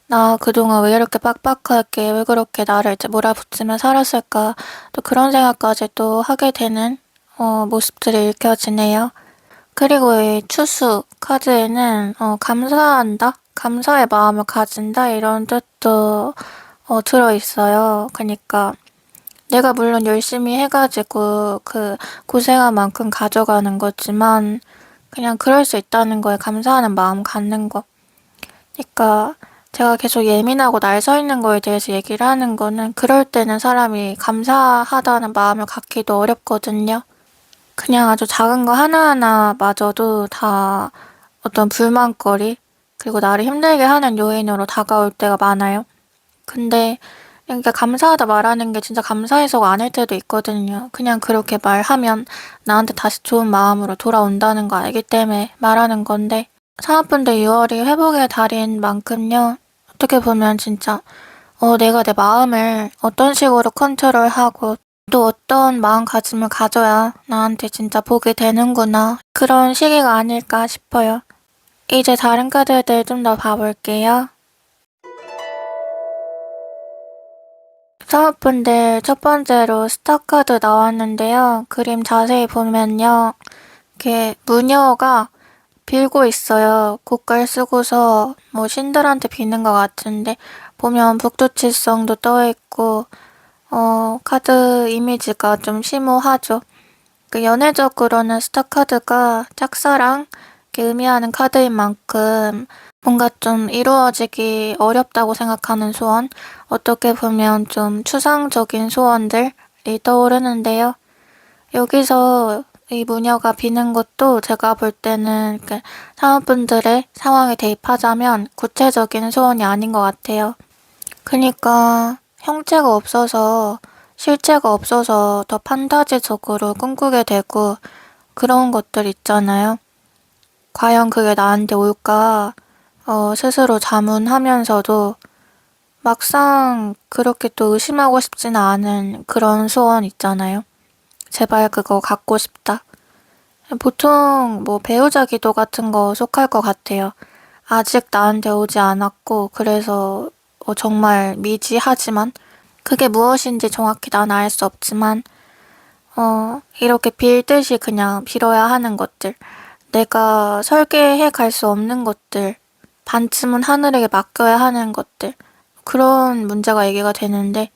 나 그동안 왜 이렇게 빡빡하게 왜 그렇게 나를 이제 몰아붙이며 살았을까 또 그런 생각까지 또 하게 되는 모습들이 읽혀지네요. 그리고 이 추수 카드에는 감사한다? 감사의 마음을 가진다? 이런 뜻도 들어있어요. 그러니까 내가 물론 열심히 해가지고 그 고생한 만큼 가져가는 거지만 그냥 그럴 수 있다는 거에 감사하는 마음 갖는 거. 그러니까 제가 계속 예민하고 날 서 있는 거에 대해서 얘기를 하는 거는 그럴 때는 사람이 감사하다는 마음을 갖기도 어렵거든요. 그냥 아주 작은 거 하나하나마저도 다 어떤 불만거리, 그리고 나를 힘들게 하는 요인으로 다가올 때가 많아요. 근데 그러니까 감사하다 말하는 게 진짜 감사해서가 아닐 때도 있거든요. 그냥 그렇게 말하면 나한테 다시 좋은 마음으로 돌아온다는 거 알기 때문에 말하는 건데 사업분들 6월이 회복의 달인 만큼요. 어떻게 보면 진짜 내가 내 마음을 어떤 식으로 컨트롤하고 또 어떤 마음가짐을 가져야 나한테 진짜 복이 되는구나. 그런 시기가 아닐까 싶어요. 이제 다른 카드들 좀 더 봐볼게요. 사업분들 첫 번째로 스타카드 나왔는데요. 그림 자세히 보면요. 이렇게 무녀가 빌고 있어요. 고깔 쓰고서 뭐 신들한테 비는 것 같은데 보면 북두칠성도 떠있고 카드 이미지가 좀 심오하죠. 그 연애적으로는 스타카드가 짝사랑 이렇게 의미하는 카드인 만큼 뭔가 좀 이루어지기 어렵다고 생각하는 소원, 어떻게 보면 좀 추상적인 소원들이 떠오르는데요. 여기서 이 무녀가 비는 것도 제가 볼 때는 그 사원분들의 상황에 대입하자면 구체적인 소원이 아닌 것 같아요. 그러니까 형체가 없어서 실체가 없어서 더 판타지적으로 꿈꾸게 되고 그런 것들 있잖아요. 과연 그게 나한테 올까? 스스로 자문하면서도 막상 그렇게 또 의심하고 싶지는 않은 그런 소원 있잖아요. 제발 그거 갖고 싶다. 보통 뭐 배우자 기도 같은 거 속할 것 같아요. 아직 나한테 오지 않았고 그래서 정말 미지하지만 그게 무엇인지 정확히 난 알 수 없지만 이렇게 빌듯이 그냥 빌어야 하는 것들, 내가 설계해 갈 수 없는 것들, 반쯤은 하늘에게 맡겨야 하는 것들, 그런 문제가 얘기가 되는데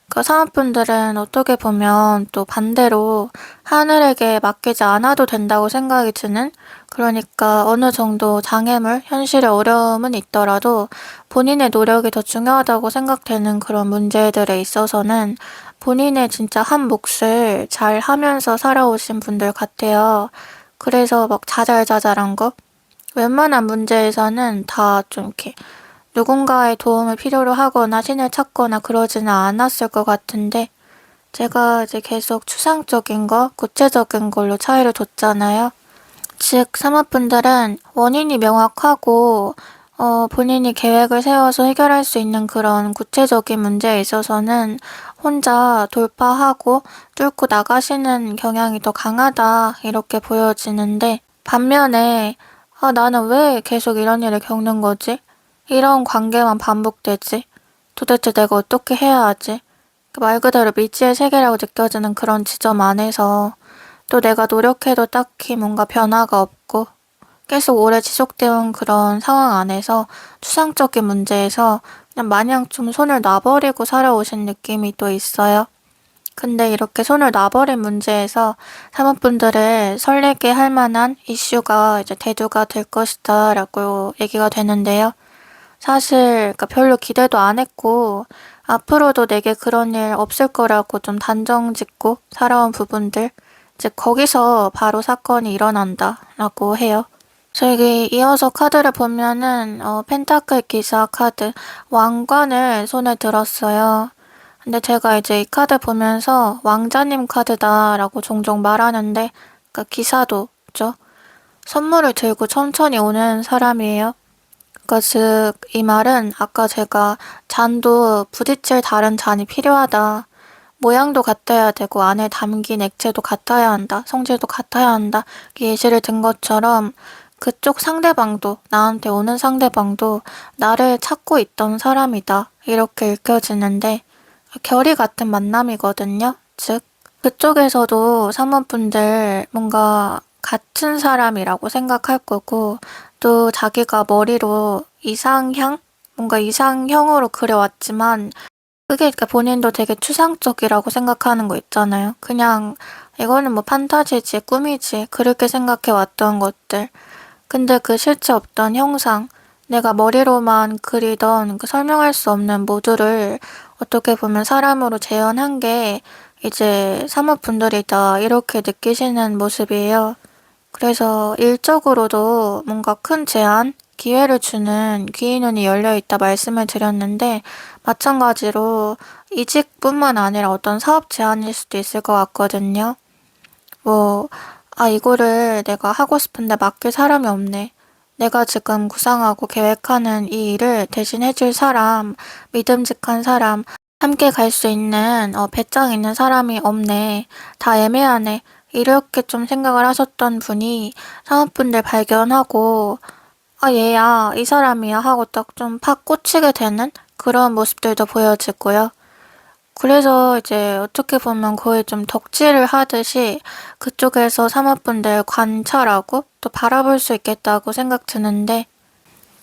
그 사업분들은 어떻게 보면 또 반대로 하늘에게 맡기지 않아도 된다고 생각이 드는, 그러니까 어느 정도 장애물, 현실의 어려움은 있더라도 본인의 노력이 더 중요하다고 생각되는 그런 문제들에 있어서는 본인의 진짜 한 몫을 잘 하면서 살아오신 분들 같아요. 그래서 막 자잘자잘한 거? 웬만한 문제에서는 다 좀 이렇게 누군가의 도움을 필요로 하거나 신을 찾거나 그러지는 않았을 것 같은데 제가 이제 계속 추상적인 거, 구체적인 걸로 차이를 뒀잖아요. 즉, 사모분들은 원인이 명확하고 본인이 계획을 세워서 해결할 수 있는 그런 구체적인 문제에 있어서는 혼자 돌파하고 뚫고 나가시는 경향이 더 강하다 이렇게 보여지는데 반면에 나는 왜 계속 이런 일을 겪는 거지? 이런 관계만 반복되지? 도대체 내가 어떻게 해야 하지? 말 그대로 미지의 세계라고 느껴지는 그런 지점 안에서 또 내가 노력해도 딱히 뭔가 변화가 없고 계속 오래 지속되어 그런 상황 안에서 추상적인 문제에서 그냥 마냥 좀 손을 놔버리고 살아오신 느낌이 또 있어요. 근데 이렇게 손을 놔버린 문제에서 사모분들을 설레게 할 만한 이슈가 이제 대두가 될 것이다 라고 얘기가 되는데요. 사실 그러니까 별로 기대도 안 했고 앞으로도 내게 그런 일 없을 거라고 좀 단정 짓고 살아온 부분들, 이제 거기서 바로 사건이 일어난다라고 해요. 저기 이어서 카드를 보면은 펜타클 기사 카드 왕관을 손에 들었어요. 근데 제가 이제 이 카드 보면서 왕자님 카드다라고 종종 말하는데 그러니까 기사도죠. 선물을 들고 천천히 오는 사람이에요. 그러니까 즉 이 말은 아까 제가 잔도 부딪힐 다른 잔이 필요하다. 모양도 같아야 되고 안에 담긴 액체도 같아야 한다. 성질도 같아야 한다. 예시를 든 것처럼 그쪽 상대방도, 나한테 오는 상대방도 나를 찾고 있던 사람이다. 이렇게 읽혀지는데, 결이 같은 만남이거든요. 즉, 그쪽에서도 사모분들 뭔가 같은 사람이라고 생각할 거고, 또 자기가 머리로 이상향? 뭔가 이상형으로 그려왔지만, 그게 그러니까 본인도 되게 추상적이라고 생각하는 거 있잖아요. 그냥 이거는 뭐 판타지지, 꿈이지, 그렇게 생각해 왔던 것들. 근데 그 실제 없던 형상, 내가 머리로만 그리던 그 설명할 수 없는 모두를 어떻게 보면 사람으로 재현한 게 이제 사모분들이다, 이렇게 느끼시는 모습이에요. 그래서 일적으로도 뭔가 큰 제한, 기회를 주는 귀인운이 열려있다 말씀을 드렸는데, 마찬가지로 이직뿐만 아니라 어떤 사업 제안일 수도 있을 것 같거든요. 뭐, 이거를 내가 하고 싶은데 맡길 사람이 없네. 내가 지금 구상하고 계획하는 이 일을 대신 해줄 사람, 믿음직한 사람, 함께 갈 수 있는, 배짱 있는 사람이 없네. 다 애매하네. 이렇게 좀 생각을 하셨던 분이 사업분들 발견하고, 얘야, 이 사람이야 하고 딱 좀 팍 꽂히게 되는 그런 모습들도 보여지고요. 그래서 이제 어떻게 보면 거의 좀 덕질을 하듯이 그쪽에서 사모분들 관찰하고 또 바라볼 수 있겠다고 생각 드는데,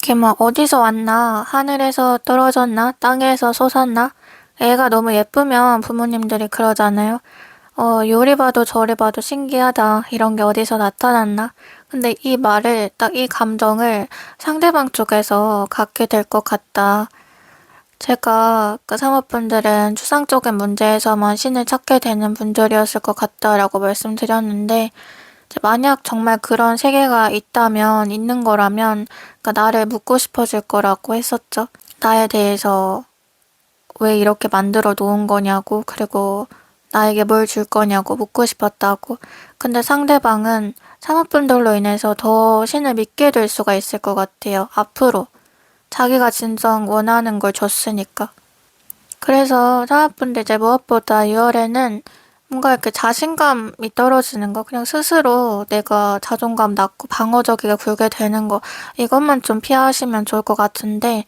이게 막 어디서 왔나, 하늘에서 떨어졌나, 땅에서 솟았나, 애가 너무 예쁘면 부모님들이 그러잖아요. 요리 봐도 저리 봐도 신기하다, 이런 게 어디서 나타났나. 근데 이 말을, 딱 이 감정을 상대방 쪽에서 갖게 될 것 같다. 제가 그 사모분들은 추상적인 문제에서만 신을 찾게 되는 분들이었을 것 같다라고 말씀드렸는데, 이제 만약 정말 그런 세계가 있다면, 있는 거라면, 그러니까 나를 묻고 싶어질 거라고 했었죠. 나에 대해서 왜 이렇게 만들어 놓은 거냐고, 그리고 나에게 뭘 줄 거냐고 묻고 싶었다고. 근데 상대방은 사모분들로 인해서 더 신을 믿게 될 수가 있을 것 같아요. 앞으로. 자기가 진정 원하는 걸 줬으니까. 그래서 사모분들 이제 무엇보다 6월에는 뭔가 이렇게 자신감이 떨어지는 거, 그냥 스스로 내가 자존감 낮고 방어적이게 굴게 되는 거, 이것만 좀 피하시면 좋을 것 같은데,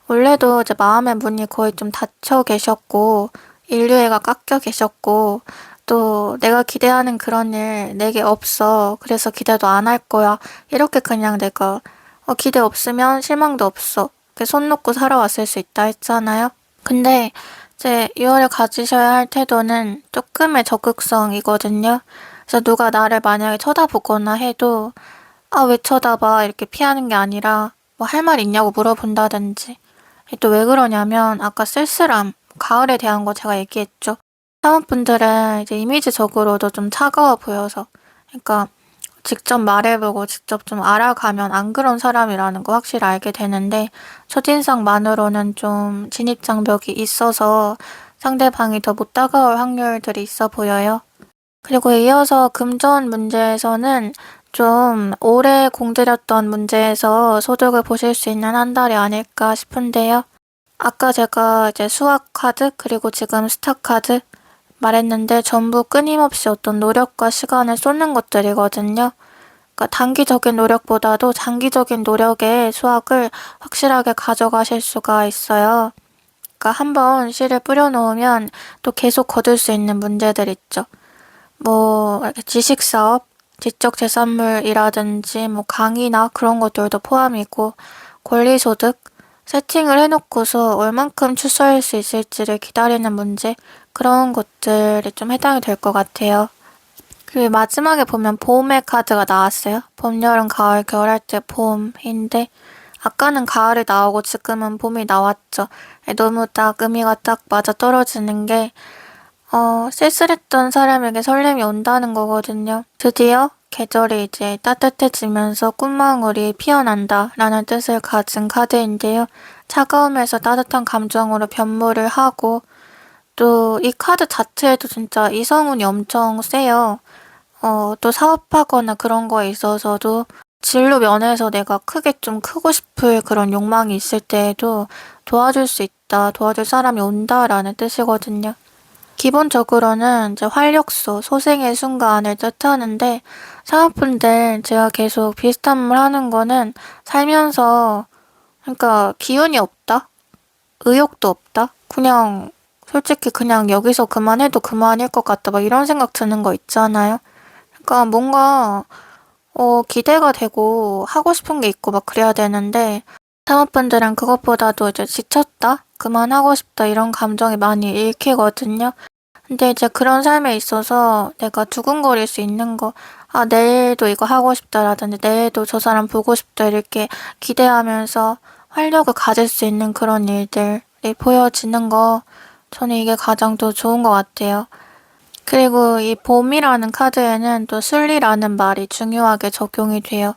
원래도 이제 마음의 문이 거의 좀 닫혀 계셨고, 인류애가 깎여 계셨고, 또 내가 기대하는 그런 일 내게 없어. 그래서 기대도 안 할 거야. 이렇게 그냥 내가 기대 없으면 실망도 없어. 이렇게 손 놓고 살아왔을 수 있다 했잖아요. 근데 이제 6월에 가지셔야 할 태도는 조금의 적극성이거든요. 그래서 누가 나를 만약에 쳐다보거나 해도 왜 쳐다봐 이렇게 피하는 게 아니라 뭐 할 말 있냐고 물어본다든지. 또 왜 그러냐면 아까 쓸쓸함, 가을에 대한 거 제가 얘기했죠. 사모분들은 이제 이미지적으로도 좀 차가워 보여서, 그러니까 직접 말해보고 직접 좀 알아가면 안 그런 사람이라는 거 확실히 알게 되는데, 첫인상만으로는 좀 진입장벽이 있어서 상대방이 더 못 다가올 확률들이 있어 보여요. 그리고 이어서 금전 문제에서는 좀 오래 공들였던 문제에서 소득을 보실 수 있는 한 달이 아닐까 싶은데요. 아까 제가 이제 수학 카드 그리고 지금 스타 카드 말했는데 전부 끊임없이 어떤 노력과 시간을 쏟는 것들이거든요. 그러니까 단기적인 노력보다도 장기적인 노력의 수확을 확실하게 가져가실 수가 있어요. 그러니까 한번 씨를 뿌려놓으면 또 계속 거둘 수 있는 문제들 있죠. 뭐 지식사업, 지적재산물이라든지 뭐 강의나 그런 것들도 포함이고, 권리소득, 세팅을 해놓고서 얼만큼 출소할 수 있을지를 기다리는 문제, 그런 것들이 좀 해당이 될 것 같아요. 그리고 마지막에 보면 봄의 카드가 나왔어요. 봄, 여름, 가을, 겨울 할 때 봄인데, 아까는 가을이 나오고 지금은 봄이 나왔죠. 너무 딱 의미가 딱 맞아 떨어지는 게, 쓸쓸했던 사람에게 설렘이 온다는 거거든요. 드디어 계절이 이제 따뜻해지면서 꽃망울이 피어난다 라는 뜻을 가진 카드인데요. 차가움에서 따뜻한 감정으로 변모를 하고, 또 이 카드 자체에도 진짜 이성운이 엄청 세요. 또 사업하거나 그런 거에 있어서도 진로 면에서 내가 크게 좀 크고 싶을 그런 욕망이 있을 때에도 도와줄 수 있다, 도와줄 사람이 온다라는 뜻이거든요. 기본적으로는 이제 활력소, 소생의 순간을 뜻하는데 사람분들 제가 계속 비슷한 말 하는 거는 살면서 그러니까 기운이 없다? 의욕도 없다? 그냥 솔직히 그냥 여기서 그만해도 그만일 것 같다. 막 이런 생각 드는 거 있잖아요. 그러니까 뭔가 기대가 되고 하고 싶은 게 있고 막 그래야 되는데 사모분들은 그것보다도 이제 지쳤다? 그만하고 싶다 이런 감정이 많이 읽히거든요. 근데 이제 그런 삶에 있어서 내가 두근거릴 수 있는 거, 아, 내일도 이거 하고 싶다라든지 내일도 저 사람 보고 싶다 이렇게 기대하면서 활력을 가질 수 있는 그런 일들이 보여지는 거, 저는 이게 가장 더 좋은 것 같아요. 그리고 이 봄이라는 카드에는 또 순리라는 말이 중요하게 적용이 돼요.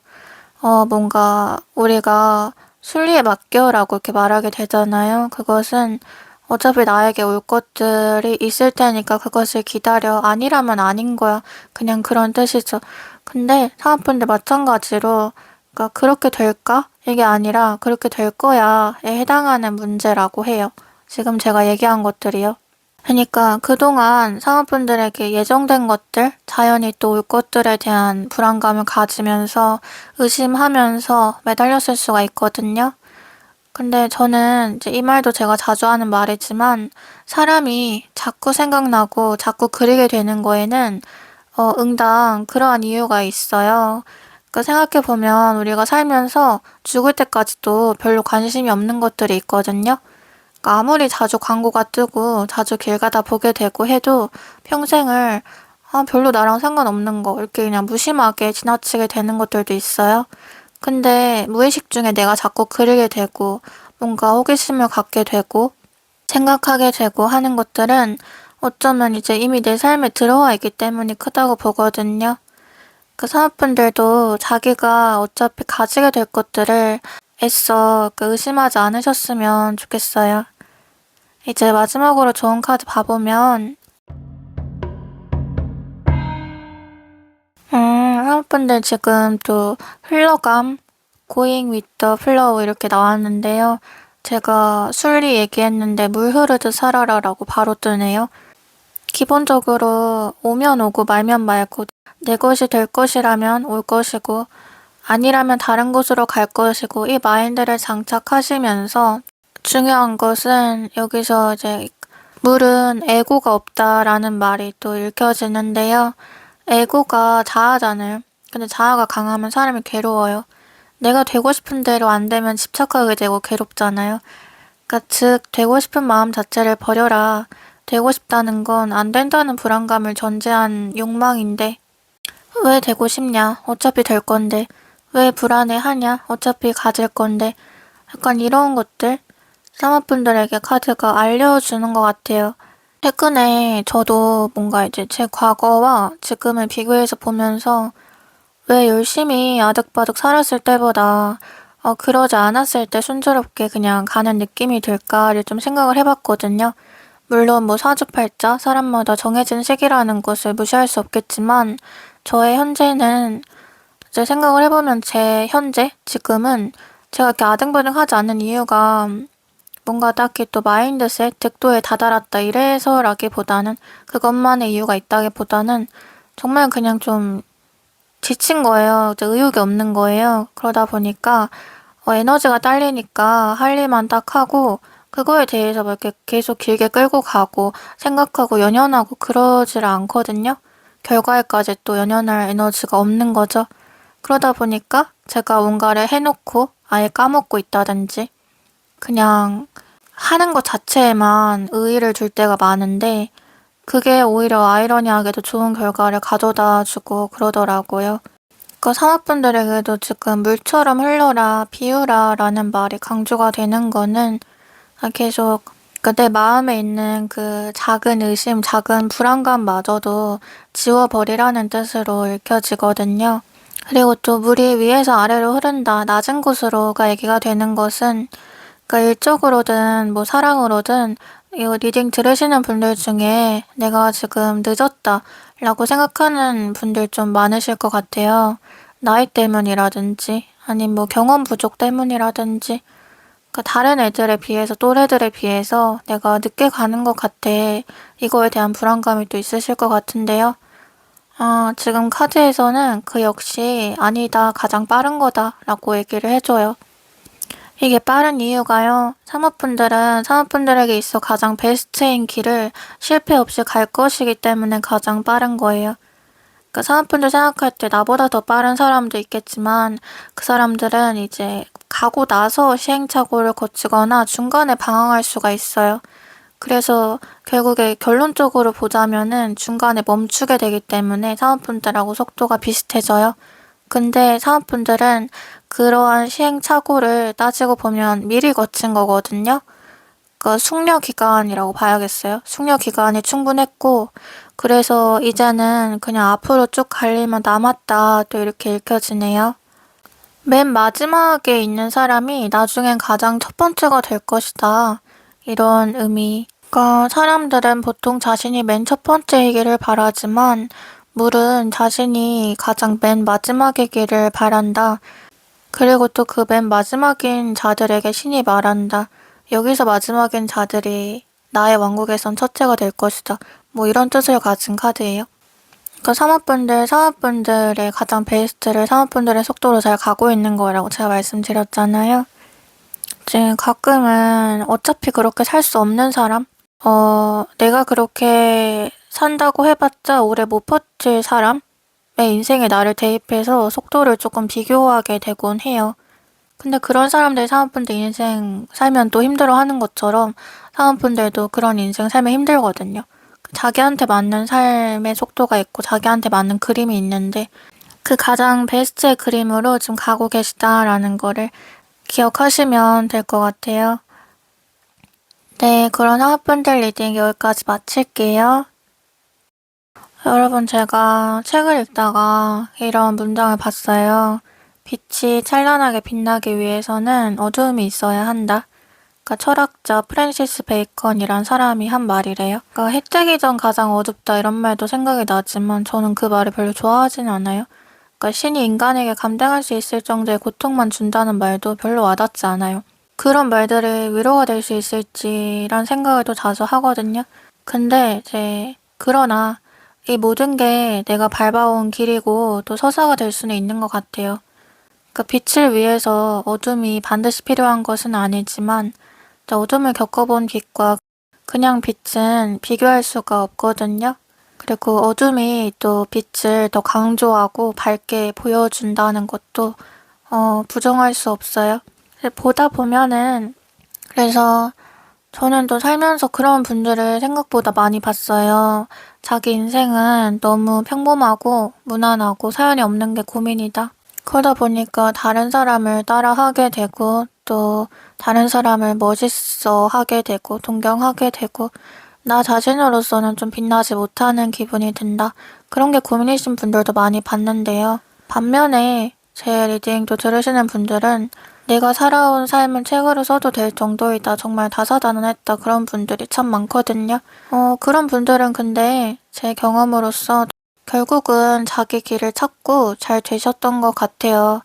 뭔가 우리가 순리에 맡겨라고 이렇게 말하게 되잖아요. 그것은 어차피 나에게 올 것들이 있을 테니까 그것을 기다려. 아니라면 아닌 거야. 그냥 그런 뜻이죠. 근데 사람분들 마찬가지로 그러니까 그렇게 될까? 이게 아니라 그렇게 될 거야에 해당하는 문제라고 해요. 지금 제가 얘기한 것들이요. 그러니까 그동안 사모분들에게 예정된 것들, 자연히 또 올 것들에 대한 불안감을 가지면서 의심하면서 매달렸을 수가 있거든요. 근데 저는 이제 이 말도 제가 자주 하는 말이지만 사람이 자꾸 생각나고 자꾸 그리게 되는 거에는 응당 그러한 이유가 있어요. 그러니까 생각해보면 우리가 살면서 죽을 때까지도 별로 관심이 없는 것들이 있거든요. 그러니까 아무리 자주 광고가 뜨고 자주 길 가다 보게 되고 해도 평생을 별로 나랑 상관없는 거 이렇게 그냥 무심하게 지나치게 되는 것들도 있어요. 근데 무의식 중에 내가 자꾸 그리게 되고 뭔가 호기심을 갖게 되고 생각하게 되고 하는 것들은 어쩌면 이제 이미 내 삶에 들어와 있기 때문이 크다고 보거든요. 그 사업분들도 자기가 어차피 가지게 될 것들을 애써 의심하지 않으셨으면 좋겠어요. 이제 마지막으로 좋은 카드 봐보면 사람분들 지금 또 흘러감, Going with the flow 이렇게 나왔는데요. 제가 순리 얘기했는데 물 흐르듯 살아라 라고 바로 뜨네요. 기본적으로 오면 오고 말면 말고 내 것이 될 것이라면 올 것이고 아니라면 다른 곳으로 갈 것이고 이 마인드를 장착하시면서 중요한 것은 여기서 이제 물은 에고가 없다라는 말이 또 읽혀지는데요. 에고가 자아잖아요. 근데 자아가 강하면 사람이 괴로워요. 내가 되고 싶은 대로 안 되면 집착하게 되고 괴롭잖아요. 그러니까 즉 되고 싶은 마음 자체를 버려라. 되고 싶다는 건 안 된다는 불안감을 전제한 욕망인데 왜 되고 싶냐? 어차피 될 건데. 왜 불안해하냐? 어차피 가질 건데. 약간 이런 것들 사모분들에게 카드가 알려주는 것 같아요. 최근에 저도 뭔가 이제 제 과거와 지금을 비교해서 보면서 왜 열심히 아득바득 살았을 때보다 그러지 않았을 때 순조롭게 그냥 가는 느낌이 들까를 좀 생각을 해봤거든요. 물론 뭐 사주팔자, 사람마다 정해진 시기라는 것을 무시할 수 없겠지만 저의 현재는 이제 생각을 해보면 제 현재, 지금은 제가 이렇게 아등바등하지 않는 이유가 뭔가 딱히 또 마인드셋, 득도에 다다랐다 이래서라기보다는 그것만의 이유가 있다기보다는 정말 그냥 좀 지친 거예요. 이제 의욕이 없는 거예요. 그러다 보니까 에너지가 딸리니까 할 일만 딱 하고 그거에 대해서 막 이렇게 계속 길게 끌고 가고 생각하고 연연하고 그러지를 않거든요. 결과에까지 또 연연할 에너지가 없는 거죠. 그러다 보니까 제가 뭔가를 해놓고 아예 까먹고 있다든지 그냥 하는 것 자체에만 의의를 둘 때가 많은데 그게 오히려 아이러니하게도 좋은 결과를 가져다 주고 그러더라고요. 그 사모분들에게도 지금 물처럼 흘러라, 비우라 라는 말이 강조가 되는 거는 계속 내 마음에 있는 그 작은 의심, 작은 불안감마저도 지워버리라는 뜻으로 읽혀지거든요. 그리고 또 물이 위에서 아래로 흐른다, 낮은 곳으로가 얘기가 되는 것은 일적으로든 뭐 사랑으로든 이거 리딩 들으시는 분들 중에 내가 지금 늦었다 라고 생각하는 분들 좀 많으실 것 같아요. 나이 때문이라든지 아니면 뭐 경험 부족 때문이라든지 그러니까 다른 애들에 비해서, 또래들에 비해서 내가 늦게 가는 것 같아. 이거에 대한 불안감이 또 있으실 것 같은데요. 지금 카드에서는 그 역시 아니다, 가장 빠른 거다 라고 얘기를 해줘요. 이게 빠른 이유가요. 사모분들에게 있어 가장 베스트인 길을 실패 없이 갈 것이기 때문에 가장 빠른 거예요. 그러니까 사모분들 생각할 때 나보다 더 빠른 사람도 있겠지만 그 사람들은 이제 가고 나서 시행착오를 거치거나 중간에 방황할 수가 있어요. 그래서 결국에 결론적으로 보자면은 중간에 멈추게 되기 때문에 사모분들하고 속도가 비슷해져요. 근데 사모분들은 그러한 시행착오를 따지고 보면 미리 거친 거거든요. 그러니까 숙려 기간이라고 봐야겠어요. 숙려 기간이 충분했고, 그래서 이제는 그냥 앞으로 쭉 갈 일만 남았다, 또 이렇게 읽혀지네요. 맨 마지막에 있는 사람이 나중엔 가장 첫 번째가 될 것이다. 이런 의미. 그러니까 사람들은 보통 자신이 맨 첫 번째이기를 바라지만, 물은 자신이 가장 맨 마지막이기를 바란다. 그리고 또 그 맨 마지막인 자들에게 신이 말한다. 여기서 마지막인 자들이 나의 왕국에선 첫째가 될 것이다. 뭐 이런 뜻을 가진 카드예요. 그러니까 사모분들의 가장 베스트를 사모분들의 속도로 잘 가고 있는 거라고 제가 말씀드렸잖아요. 이제 가끔은 어차피 그렇게 살 수 없는 사람? 내가 그렇게 산다고 해봤자 오래 못 버틸 사람의 인생에 나를 대입해서 속도를 조금 비교하게 되곤 해요. 근데 그런 사람들이 사모분들 인생 살면 또 힘들어하는 것처럼 사모분들도 그런 인생 살면 힘들거든요. 자기한테 맞는 삶의 속도가 있고 자기한테 맞는 그림이 있는데 그 가장 베스트의 그림으로 지금 가고 계시다라는 거를 기억하시면 될 것 같아요. 네, 그런 사모분들 리딩 여기까지 마칠게요. 여러분, 제가 책을 읽다가 이런 문장을 봤어요. 빛이 찬란하게 빛나기 위해서는 어두움이 있어야 한다. 그러니까 철학자 프랜시스 베이컨이란 사람이 한 말이래요. 그러니까 해 뜨기 전 가장 어둡다 이런 말도 생각이 나지만 저는 그 말을 별로 좋아하지는 않아요. 그러니까 신이 인간에게 감당할 수 있을 정도의 고통만 준다는 말도 별로 와닿지 않아요. 그런 말들이 위로가 될 수 있을지란 생각을 또 자주 하거든요. 근데 그러나 이 모든 게 내가 밟아온 길이고 또 서사가 될 수는 있는 것 같아요. 그러니까 빛을 위해서 어둠이 반드시 필요한 것은 아니지만 어둠을 겪어본 빛과 그냥 빛은 비교할 수가 없거든요. 그리고 어둠이 또 빛을 더 강조하고 밝게 보여준다는 것도 부정할 수 없어요. 보다 보면은 그래서 저는 또 살면서 그런 분들을 생각보다 많이 봤어요. 자기 인생은 너무 평범하고 무난하고 사연이 없는 게 고민이다. 그러다 보니까 다른 사람을 따라하게 되고 또 다른 사람을 멋있어 하게 되고 동경하게 되고 나 자신으로서는 좀 빛나지 못하는 기분이 든다. 그런 게 고민이신 분들도 많이 봤는데요. 반면에 제 리딩도 들으시는 분들은 내가 살아온 삶은 책으로 써도 될 정도이다. 정말 다사다난했다. 그런 분들이 참 많거든요. 그런 분들은 근데 제 경험으로서 결국은 자기 길을 찾고 잘 되셨던 것 같아요.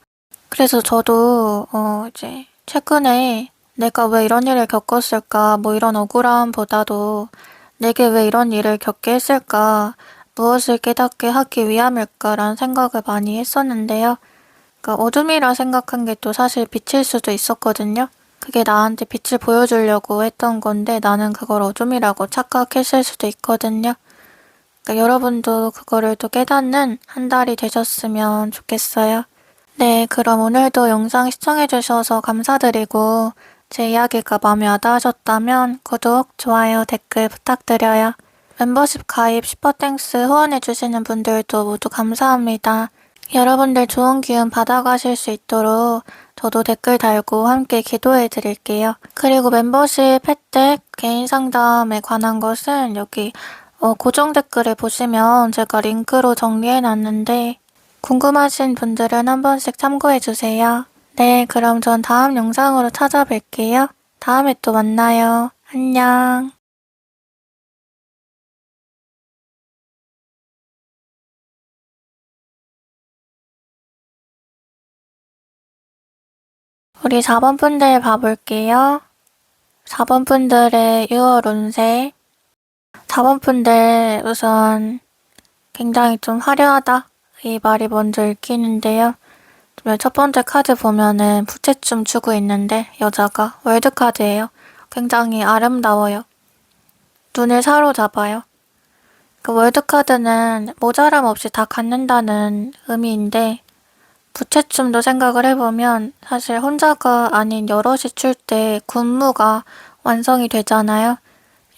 그래서 저도 이제 최근에 내가 왜 이런 일을 겪었을까, 뭐 이런 억울함보다도 내게 왜 이런 일을 겪게 했을까, 무엇을 깨닫게 하기 위함일까라는 생각을 많이 했었는데요. 그러니까 어둠이라 생각한 게 또 사실 빛일 수도 있었거든요. 그게 나한테 빛을 보여주려고 했던 건데 나는 그걸 어둠이라고 착각했을 수도 있거든요. 그러니까 여러분도 그거를 또 깨닫는 한 달이 되셨으면 좋겠어요. 네, 그럼 오늘도 영상 시청해주셔서 감사드리고 제 이야기가 마음에 와닿으셨다면 구독, 좋아요, 댓글 부탁드려요. 멤버십 가입, 슈퍼땡스 후원해주시는 분들도 모두 감사합니다. 여러분들 좋은 기운 받아가실 수 있도록 저도 댓글 달고 함께 기도해드릴게요. 그리고 멤버십 혜택, 개인 상담에 관한 것은 여기 고정 댓글을 보시면 제가 링크로 정리해놨는데 궁금하신 분들은 한 번씩 참고해주세요. 네, 그럼 전 다음 영상으로 찾아뵐게요. 다음에 또 만나요. 안녕. 우리 4번 분들 봐볼게요. 4번 분들의 6월 운세. 4번 분들 우선 굉장히 좀 화려하다. 이 말이 먼저 읽히는데요. 첫 번째 카드 보면은 부채춤 추고 있는데 여자가 월드카드예요. 굉장히 아름다워요. 눈을 사로잡아요. 그 월드카드는 모자람 없이 다 갖는다는 의미인데 부채춤도 생각을 해보면 사실 혼자가 아닌 여럿이 출 때 군무가 완성이 되잖아요.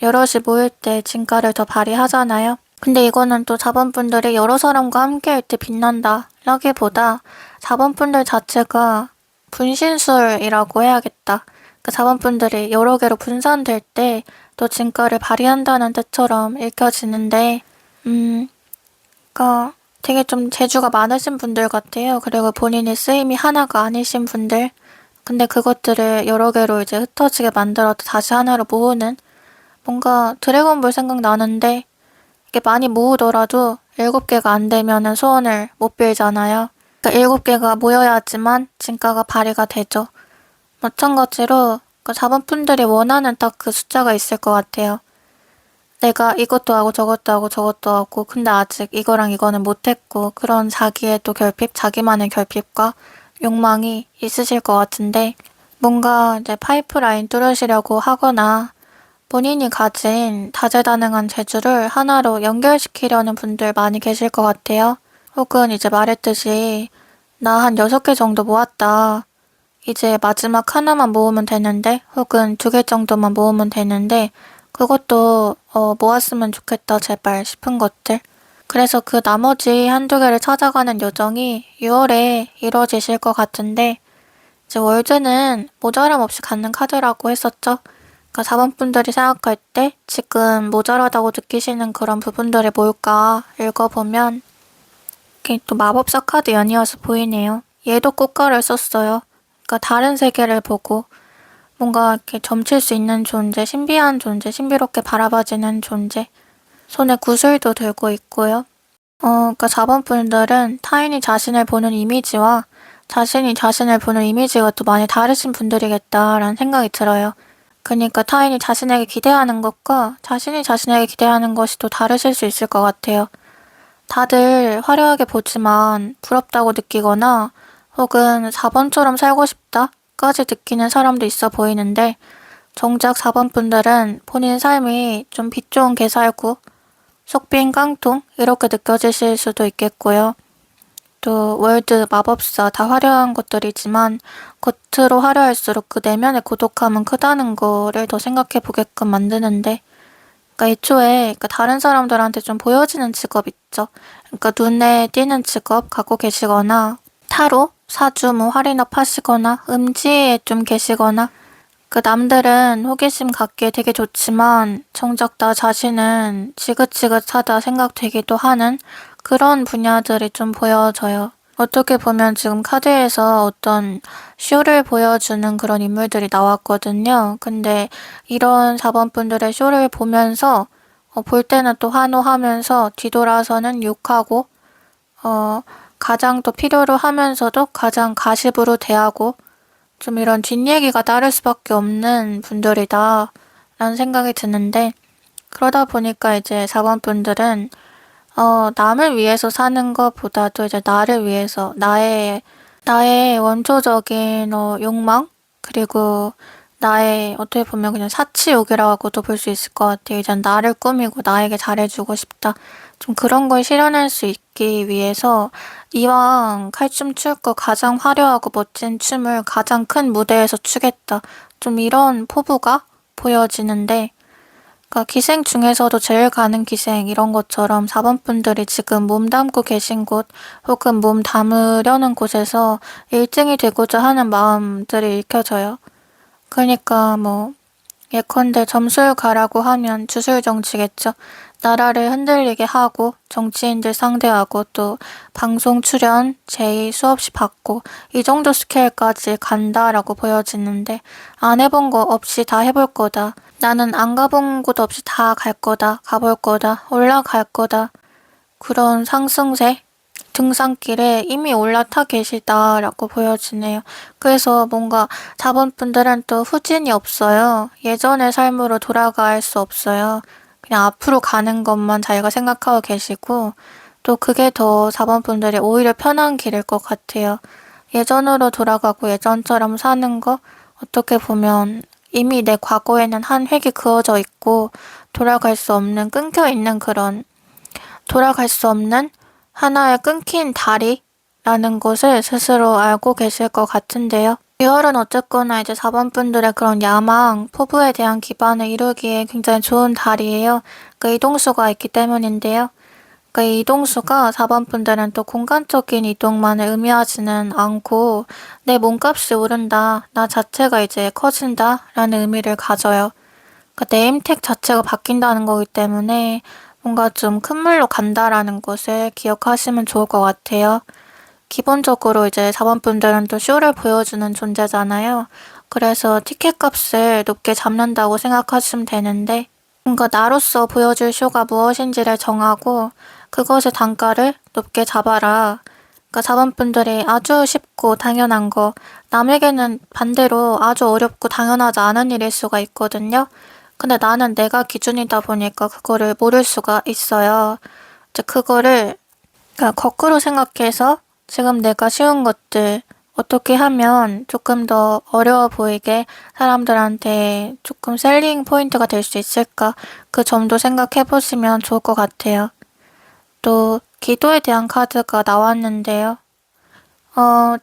여럿이 모일 때 진가를 더 발휘하잖아요. 근데 이거는 또 자본분들이 여러 사람과 함께할 때 빛난다 라기보다 자본분들 자체가 분신술이라고 해야겠다. 그 자본분들이 여러 개로 분산될 때 또 진가를 발휘한다는 뜻처럼 읽혀지는데 그러니까 되게 좀 재주가 많으신 분들 같아요. 그리고 본인의 쓰임이 하나가 아니신 분들. 근데 그것들을 여러 개로 이제 흩어지게 만들어도 다시 하나로 모으는 뭔가 드래곤볼 생각나는데 이게 많이 모으더라도 7개가 안 되면은 소원을 못 빌잖아요. 그러니까 7개가 모여야지만 진가가 발휘가 되죠. 마찬가지로 그 자본분들이 원하는 딱 그 숫자가 있을 것 같아요. 내가 이것도 하고 저것도 하고 저것도 하고 근데 아직 이거랑 이거는 못했고 그런 자기의 또 결핍, 자기만의 결핍과 욕망이 있으실 것 같은데 뭔가 이제 파이프라인 뚫으시려고 하거나 본인이 가진 다재다능한 재주를 하나로 연결시키려는 분들 많이 계실 것 같아요. 혹은 이제 말했듯이 나 한 6개 정도 모았다. 이제 마지막 하나만 모으면 되는데 혹은 2개 정도만 모으면 되는데 그것도 모았으면 좋겠다 제발 싶은 것들. 그래서 그 나머지 한두 개를 찾아가는 여정이 6월에 이루어지실 것 같은데 이제 월드는 모자람 없이 갖는 카드라고 했었죠. 그러니까 4번 분들이 생각할 때 지금 모자라다고 느끼시는 그런 부분들이 뭘까 읽어보면 이렇게 또 마법사 카드 연이어서 보이네요. 얘도 꽃가를 썼어요. 그러니까 다른 세계를 보고 뭔가 이렇게 점칠 수 있는 존재, 신비한 존재, 신비롭게 바라봐지는 존재. 손에 구슬도 들고 있고요. 그러니까 4번 분들은 타인이 자신을 보는 이미지와 자신이 자신을 보는 이미지가 또 많이 다르신 분들이겠다라는 생각이 들어요. 그러니까 타인이 자신에게 기대하는 것과 자신이 자신에게 기대하는 것이 또 다르실 수 있을 것 같아요. 다들 화려하게 보지만 부럽다고 느끼거나 혹은 4번처럼 살고 싶다까지 느끼는 사람도 있어 보이는데 정작 4번 분들은 본인 삶이 좀 빛 좋은 개살구, 속 빈 깡통 이렇게 느껴지실 수도 있겠고요. 또 월드, 마법사 다 화려한 것들이지만 겉으로 화려할수록 그 내면의 고독함은 크다는 거를 더 생각해 보게끔 만드는데 그러니까 애초에 그러니까 다른 사람들한테 좀 보여지는 직업 있죠. 그러니까 눈에 띄는 직업 갖고 계시거나 타로, 사주, 뭐 할인업 하시거나 음지에 좀 계시거나 그 남들은 호기심 갖기에 되게 좋지만 정작 나 자신은 지긋지긋하다 생각되기도 하는 그런 분야들이 좀 보여져요. 어떻게 보면 지금 카드에서 어떤 쇼를 보여주는 그런 인물들이 나왔거든요. 근데 이런 4번 분들의 쇼를 보면서 볼 때는 또 환호하면서 뒤돌아서는 욕하고 가장 또 필요로 하면서도 가장 가십으로 대하고 좀 이런 뒷얘기가 따를 수밖에 없는 분들이다 라는 생각이 드는데 그러다 보니까 이제 4번 분들은 남을 위해서 사는 것보다도 이제 나를 위해서 나의 원초적인 욕망 그리고 나의 어떻게 보면 그냥 사치욕이라고도 볼 수 있을 것 같아요. 이제 나를 꾸미고 나에게 잘해주고 싶다. 좀 그런 걸 실현할 수 있기 위해서 이왕 칼춤 출 거 가장 화려하고 멋진 춤을 가장 큰 무대에서 추겠다. 좀 이런 포부가 보여지는데 그러니까 기생 중에서도 제일 가는 기생 이런 것처럼 4번 분들이 지금 몸 담고 계신 곳 혹은 몸 담으려는 곳에서 일등이 되고자 하는 마음들이 읽혀져요. 그러니까 뭐 예컨대 점술 가라고 하면 주술 정치겠죠. 나라를 흔들리게 하고 정치인들 상대하고 또 방송 출연 제의 수없이 받고 이 정도 스케일까지 간다라고 보여지는데 안 해본 거 없이 다 해볼 거다. 나는 안 가본 곳 없이 다 갈 거다. 가볼 거다. 올라갈 거다. 그런 상승세 등산길에 이미 올라타 계시다라고 보여지네요. 그래서 뭔가 자본분들은 또 후진이 없어요. 예전의 삶으로 돌아갈 수 없어요. 그냥 앞으로 가는 것만 자기가 생각하고 계시고, 또 그게 더 자본분들이 오히려 편한 길일 것 같아요. 예전으로 돌아가고 예전처럼 사는 거, 어떻게 보면 이미 내 과거에는 한 획이 그어져 있고, 돌아갈 수 없는, 끊겨 있는 그런, 돌아갈 수 없는 하나의 끊긴 다리라는 것을 스스로 알고 계실 것 같은데요. 6월은 어쨌거나 이제 4번분들의 그런 야망, 포부에 대한 기반을 이루기에 굉장히 좋은 달이에요. 그 이동수가 있기 때문인데요. 그 이동수가 4번분들은 또 공간적인 이동만을 의미하지는 않고 내 몸값이 오른다, 나 자체가 이제 커진다 라는 의미를 가져요. 그 네임택 자체가 바뀐다는 거기 때문에 뭔가 좀 큰 물로 간다라는 것을 기억하시면 좋을 것 같아요. 기본적으로 이제 자본분들은 또 쇼를 보여주는 존재잖아요. 그래서 티켓 값을 높게 잡는다고 생각하시면 되는데 뭔가 나로서 보여줄 쇼가 무엇인지를 정하고 그것의 단가를 높게 잡아라. 그러니까 자본분들이 아주 쉽고 당연한 거, 남에게는 반대로 아주 어렵고 당연하지 않은 일일 수가 있거든요. 근데 나는 내가 기준이다 보니까 그거를 모를 수가 있어요. 이제 그거를 그러니까 거꾸로 생각해서 지금 내가 쉬운 것들 어떻게 하면 조금 더 어려워 보이게 사람들한테 조금 셀링 포인트가 될 수 있을까? 그 점도 생각해 보시면 좋을 것 같아요. 또 기도에 대한 카드가 나왔는데요.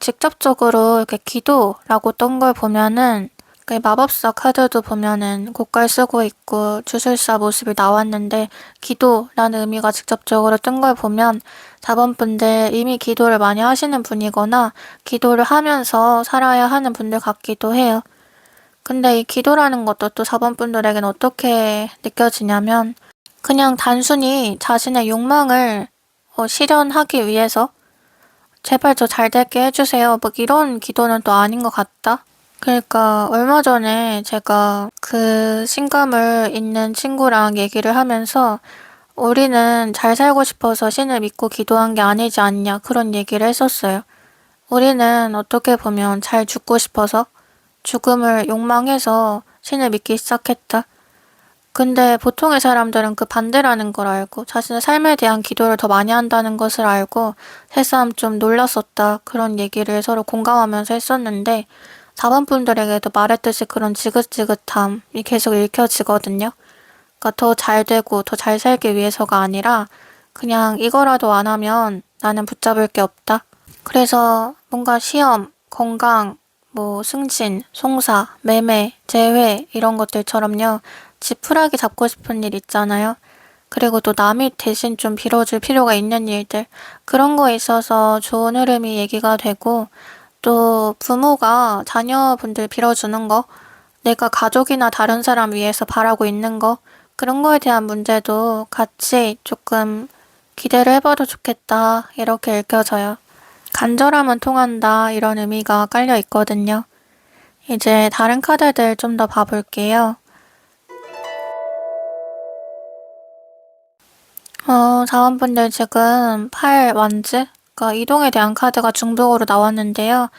직접적으로 이렇게 기도라고 뜬 걸 보면은 그 마법사 카드도 보면은 고깔 쓰고 있고 주술사 모습이 나왔는데 기도라는 의미가 직접적으로 뜬 걸 보면 자본분들 이미 기도를 많이 하시는 분이거나 기도를 하면서 살아야 하는 분들 같기도 해요. 근데 이 기도라는 것도 또 자본분들에겐 어떻게 느껴지냐면 그냥 단순히 자신의 욕망을 실현하기 위해서 제발 저 잘 되게 해주세요. 뭐 이런 기도는 또 아닌 것 같다. 그러니까 얼마 전에 제가 그 신감을 있는 친구랑 얘기를 하면서 우리는 잘 살고 싶어서 신을 믿고 기도한 게 아니지 않냐 그런 얘기를 했었어요. 우리는 어떻게 보면 잘 죽고 싶어서 죽음을 욕망해서 신을 믿기 시작했다. 근데 보통의 사람들은 그 반대라는 걸 알고 자신의 삶에 대한 기도를 더 많이 한다는 것을 알고 새삼 좀 놀랐었다. 그런 얘기를 서로 공감하면서 했었는데 4번 분들에게도 말했듯이 그런 지긋지긋함이 계속 읽혀지거든요. 그러니까 더 잘 되고 더 잘 살기 위해서가 아니라 그냥 이거라도 안 하면 나는 붙잡을 게 없다. 그래서 뭔가 시험, 건강, 뭐 승진, 송사, 매매, 재회 이런 것들처럼요. 지푸라기 잡고 싶은 일 있잖아요. 그리고 또 남이 대신 좀 빌어줄 필요가 있는 일들. 그런 거에 있어서 좋은 흐름이 얘기가 되고 또 부모가 자녀분들 빌어주는 거, 내가 가족이나 다른 사람 위해서 바라고 있는 거, 그런 거에 대한 문제도 같이 조금 기대를 해봐도 좋겠다. 이렇게 읽혀져요. 간절함은 통한다. 이런 의미가 깔려 있거든요. 이제 다른 카드들 좀 더 봐볼게요. 자원분들 지금 8 완즈? 그러니까 이동에 대한 카드가 중복으로 나왔는데요.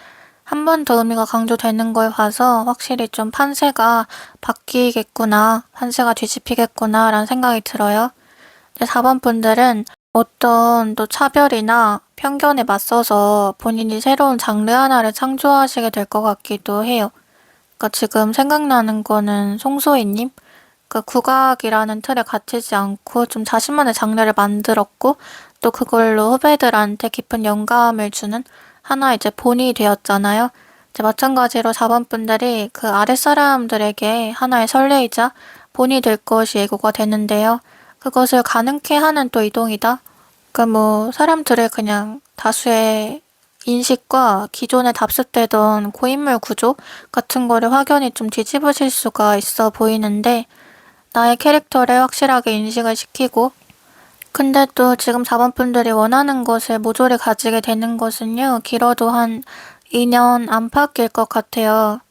한 번 더 의미가 강조되는 걸 봐서 확실히 좀 판세가 바뀌겠구나, 판세가 뒤집히겠구나 라는 생각이 들어요. 4번 분들은 어떤 또 차별이나 편견에 맞서서 본인이 새로운 장르 하나를 창조하시게 될 것 같기도 해요. 그러니까 지금 생각나는 거는 송소희님? 그 국악이라는 틀에 갇히지 않고 좀 자신만의 장르를 만들었고 또 그걸로 후배들한테 깊은 영감을 주는 하나 이제 본이 되었잖아요. 이제 마찬가지로 4번 분들이 그 아랫사람들에게 하나의 선례이자 본이 될 것이 예고가 되는데요. 그것을 가능케 하는 또 이동이다. 그러니까 뭐 사람들의 그냥 다수의 인식과 기존에 답습되던 고인물 구조 같은 거를 확연히 좀 뒤집으실 수가 있어 보이는데 나의 캐릭터를 확실하게 인식을 시키고 근데 또 지금 4번 분들이 원하는 것을 모조리 가지게 되는 것은요. 길어도 한 2년 안팎일 것 같아요.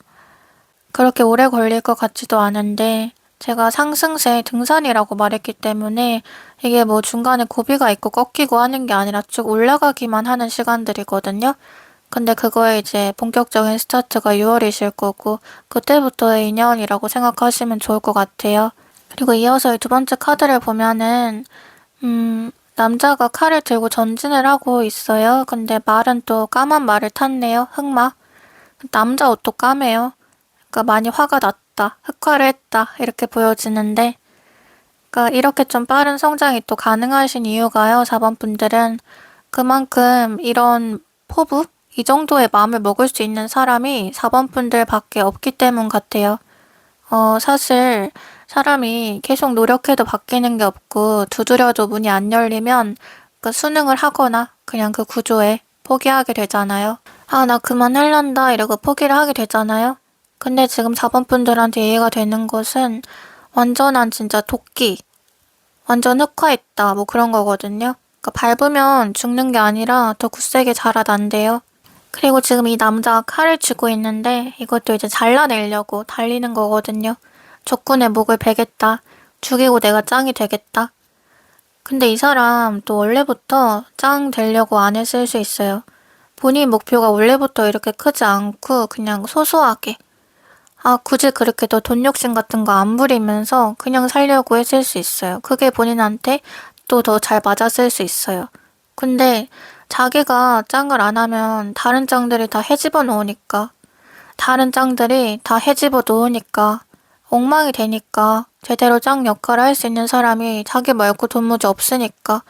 그렇게 오래 걸릴 것 같지도 않은데 제가 상승세 등산이라고 말했기 때문에 이게 뭐 중간에 고비가 있고 꺾이고 하는 게 아니라 쭉 올라가기만 하는 시간들이거든요. 근데 그거에 이제 본격적인 스타트가 6월이실 거고 그때부터의 인연이라고 생각하시면 좋을 것 같아요. 그리고 이어서 두 번째 카드를 보면은 남자가 칼을 들고 전진을 하고 있어요. 근데 말은 또 까만 말을 탔네요. 흑마. 남자 옷도 까매요. 그러니까 많이 화가 났다. 흑화를 했다. 이렇게 보여지는데 그러니까 이렇게 좀 빠른 성장이 또 가능하신 이유가요. 4번 분들은 그만큼 이런 포부? 이 정도의 마음을 먹을 수 있는 사람이 4번 분들밖에 없기 때문 같아요. 사실 사람이 계속 노력해도 바뀌는 게 없고 두드려도 문이 안 열리면 그 수능을 하거나 그냥 그 구조에 포기하게 되잖아요. 아, 나 그만할란다 이러고 포기를 하게 되잖아요. 근데 지금 4번 분들한테 이해가 되는 것은 완전한 진짜 도끼, 완전 흑화했다 뭐 그런 거거든요. 그러니까 밟으면 죽는 게 아니라 더 굳세게 자라난대요. 그리고 지금 이 남자가 칼을 쥐고 있는데 이것도 이제 잘라내려고 달리는 거거든요. 적군의 목을 베겠다. 죽이고 내가 짱이 되겠다. 근데 이 사람 또 원래부터 짱 되려고 안 했을 수 있어요. 본인 목표가 원래부터 이렇게 크지 않고 그냥 소소하게 굳이 그렇게 더 돈 욕심 같은 거 안 부리면서 그냥 살려고 했을 수 있어요. 그게 본인한테 또 더 잘 맞았을 수 있어요. 근데 자기가 짱을 안 하면 다른 짱들이 다 헤집어 놓으니까 다른 짱들이 다 헤집어 놓으니까 엉망이 되니까 제대로 짱 역할을 할 수 있는 사람이 자기 말고 도무지 없으니까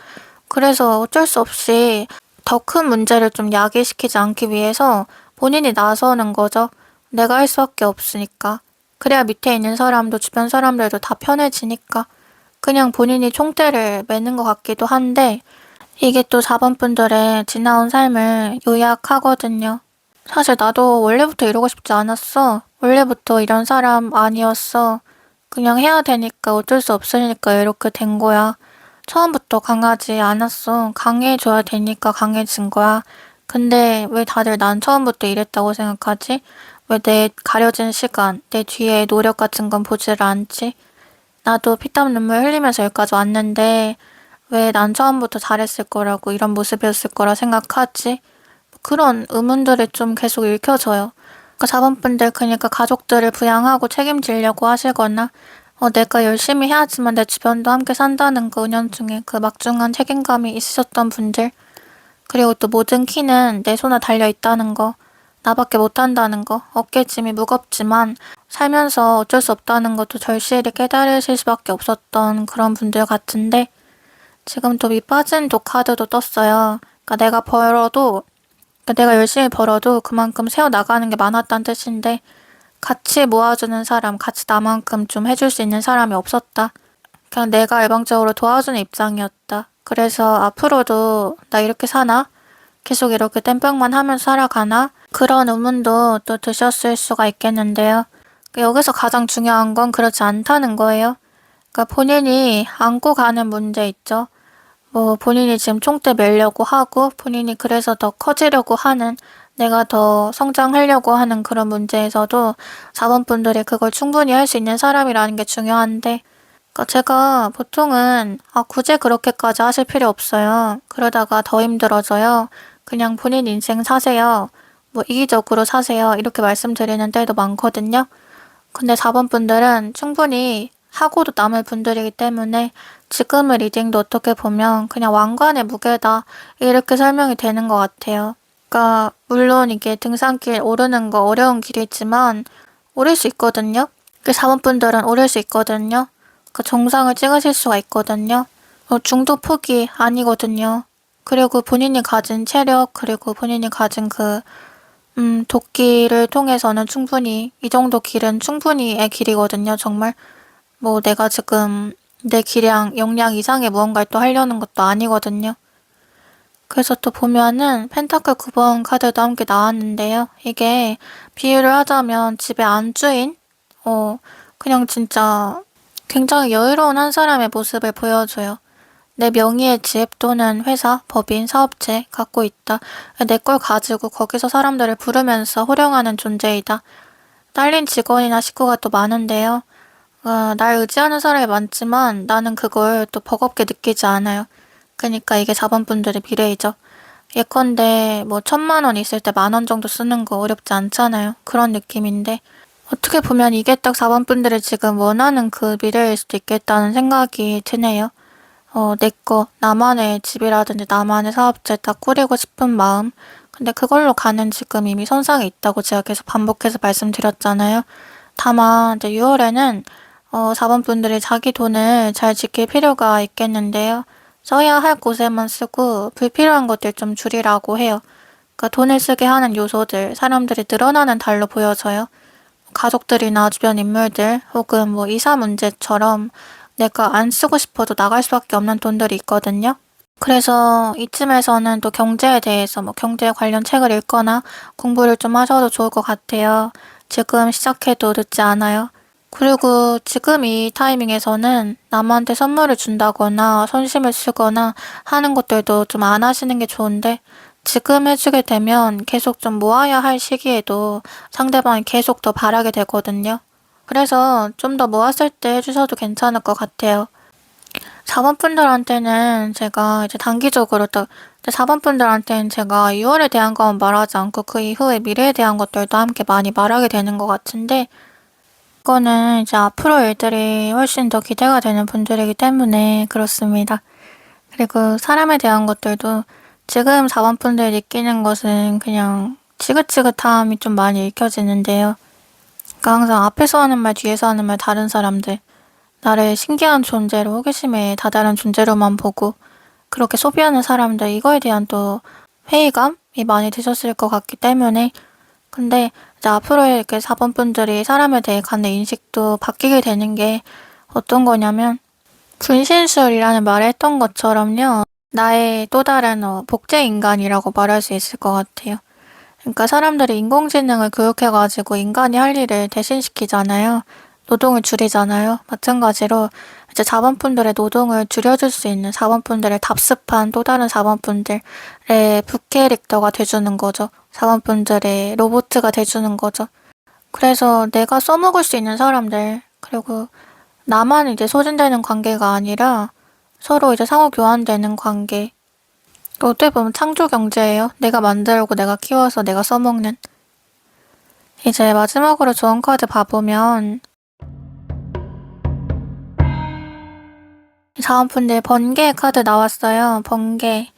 그래서 어쩔 수 없이 더 큰 문제를 좀 야기시키지 않기 위해서 본인이 나서는 거죠. 내가 할 수밖에 없으니까. 그래야 밑에 있는 사람도 주변 사람들도 다 편해지니까. 그냥 본인이 총대를 매는 것 같기도 한데 이게 또 4번 분들의 지나온 삶을 요약하거든요. 사실 나도 원래부터 이러고 싶지 않았어. 원래부터 이런 사람 아니었어. 그냥 해야 되니까 어쩔 수 없으니까 이렇게 된 거야. 처음부터 강하지 않았어. 강해져야 되니까 강해진 거야. 근데 왜 다들 난 처음부터 이랬다고 생각하지? 왜 내 가려진 시간, 내 뒤에 노력 같은 건 보지를 않지? 나도 피땀 눈물 흘리면서 여기까지 왔는데 왜 난 처음부터 잘했을 거라고 이런 모습이었을 거라 생각하지? 그런 의문들이 좀 계속 읽혀져요. 그러니까 자본분들 그러니까 가족들을 부양하고 책임지려고 하시거나 내가 열심히 해야지만 내 주변도 함께 산다는 거 은연중에 그 막중한 책임감이 있으셨던 분들 그리고 또 모든 키는 내 손에 달려있다는 거 나밖에 못한다는 거 어깨짐이 무겁지만 살면서 어쩔 수 없다는 것도 절실히 깨달으실 수밖에 없었던 그런 분들 같은데 지금 또 밑빠진 독 카드도 떴어요. 그러니까 내가 열심히 벌어도 그만큼 세워나가는 게 많았다는 뜻인데 같이 모아주는 사람, 같이 나만큼 좀 해줄 수 있는 사람이 없었다. 그냥 내가 일방적으로 도와주는 입장이었다. 그래서 앞으로도 나 이렇게 사나? 계속 이렇게 땜병만 하면서 살아가나? 그런 의문도 또 드셨을 수가 있겠는데요. 여기서 가장 중요한 건 그렇지 않다는 거예요. 그러니까 본인이 안고 가는 문제 있죠. 뭐 본인이 지금 총대 매려고 하고 본인이 그래서 더 커지려고 하는 내가 더 성장하려고 하는 그런 문제에서도 4번 분들이 그걸 충분히 할 수 있는 사람이라는 게 중요한데 그러니까 제가 보통은 굳이 그렇게까지 하실 필요 없어요. 그러다가 더 힘들어져요. 그냥 본인 인생 사세요. 뭐 이기적으로 사세요. 이렇게 말씀드리는 때도 많거든요. 근데 4번 분들은 충분히 하고도 남을 분들이기 때문에 지금의 리딩도 어떻게 보면 그냥 왕관의 무게다 이렇게 설명이 되는 것 같아요. 그러니까 물론 이게 등산길 오르는 거 어려운 길이지만 오를 수 있거든요. 그 4번 분들은 오를 수 있거든요. 그 정상을 찍으실 수가 있거든요. 중도 포기 아니거든요. 그리고 본인이 가진 체력 그리고 본인이 가진 도끼를 통해서는 충분히 이 정도 길은 충분히의 길이거든요. 정말 뭐 내가 지금 내 기량, 역량 이상의 무언가를 또 하려는 것도 아니거든요. 그래서 또 보면은 펜타클 9번 카드도 함께 나왔는데요. 이게 비유를 하자면 집의 안주인? 그냥 진짜 굉장히 여유로운 한 사람의 모습을 보여줘요. 내 명의의 집 또는 회사, 법인, 사업체 갖고 있다. 내 걸 가지고 거기서 사람들을 부르면서 호령하는 존재이다. 딸린 직원이나 식구가 또 많은데요. 날 의지하는 사람이 많지만 나는 그걸 또 버겁게 느끼지 않아요. 그러니까 이게 자본분들의 미래이죠. 예컨대 뭐 1,000만 원 있을 때 10,000원 정도 쓰는 거 어렵지 않잖아요. 그런 느낌인데 어떻게 보면 이게 딱 자본분들이 지금 원하는 그 미래일 수도 있겠다는 생각이 드네요. 내 거, 나만의 집이라든지 나만의 사업체 딱 꾸리고 싶은 마음. 근데 그걸로 가는 지금 이미 선상에 있다고 제가 계속 반복해서 말씀드렸잖아요. 다만 이제 6월에는 자본분들이 자기 돈을 잘 지킬 필요가 있겠는데요. 써야 할 곳에만 쓰고 불필요한 것들 좀 줄이라고 해요. 그러니까 돈을 쓰게 하는 요소들, 사람들이 늘어나는 달로 보여져요. 가족들이나 주변 인물들 혹은 뭐 이사 문제처럼 내가 안 쓰고 싶어도 나갈 수밖에 없는 돈들이 있거든요. 그래서 이쯤에서는 또 경제에 대해서 뭐 경제 관련 책을 읽거나 공부를 좀 하셔도 좋을 것 같아요. 지금 시작해도 늦지 않아요. 그리고 지금 이 타이밍에서는 남한테 선물을 준다거나 손심을 쓰거나 하는 것들도 좀 안 하시는 게 좋은데 지금 해주게 되면 계속 좀 모아야 할 시기에도 상대방이 계속 더 바라게 되거든요. 그래서 좀 더 모았을 때 해주셔도 괜찮을 것 같아요. 4번분들한테는 제가 이제 단기적으로 또 4번분들한테는 제가 2월에 대한 건 말하지 않고 그 이후에 미래에 대한 것들도 함께 많이 말하게 되는 것 같은데 이거는 이제 앞으로 일들이 훨씬 더 기대가 되는 분들이기 때문에 그렇습니다. 그리고 사람에 대한 것들도 지금 4번분들이 느끼는 것은 그냥 지긋지긋함이 좀 많이 읽혀지는데요. 그러니까 항상 앞에서 하는 말 뒤에서 하는 말 다른 사람들 나를 신기한 존재로 호기심에 다다른 존재로만 보고 그렇게 소비하는 사람들 이거에 대한 또 회의감이 많이 드셨을 것 같기 때문에 근데 이제 앞으로 이렇게 4번분들이 사람에 대해 갖는 인식도 바뀌게 되는 게 어떤 거냐면 분신술이라는 말을 했던 것처럼요. 나의 또 다른 복제 인간이라고 말할 수 있을 것 같아요. 그러니까 사람들이 인공지능을 교육해가지고 인간이 할 일을 대신시키잖아요. 노동을 줄이잖아요. 마찬가지로 이제 자본분들의 노동을 줄여줄 수 있는 자본분들의 답습한 또 다른 자본분들의 부캐릭터가 돼주는 거죠. 자본분들의 로보트가 돼주는 거죠. 그래서 내가 써먹을 수 있는 사람들 그리고 나만 이제 소진되는 관계가 아니라 서로 이제 상호 교환되는 관계. 어떻게 보면 창조 경제예요. 내가 만들고 내가 키워서 내가 써먹는. 이제 마지막으로 좋은 카드 봐보면 자원분들 번개 카드 나왔어요. 번개.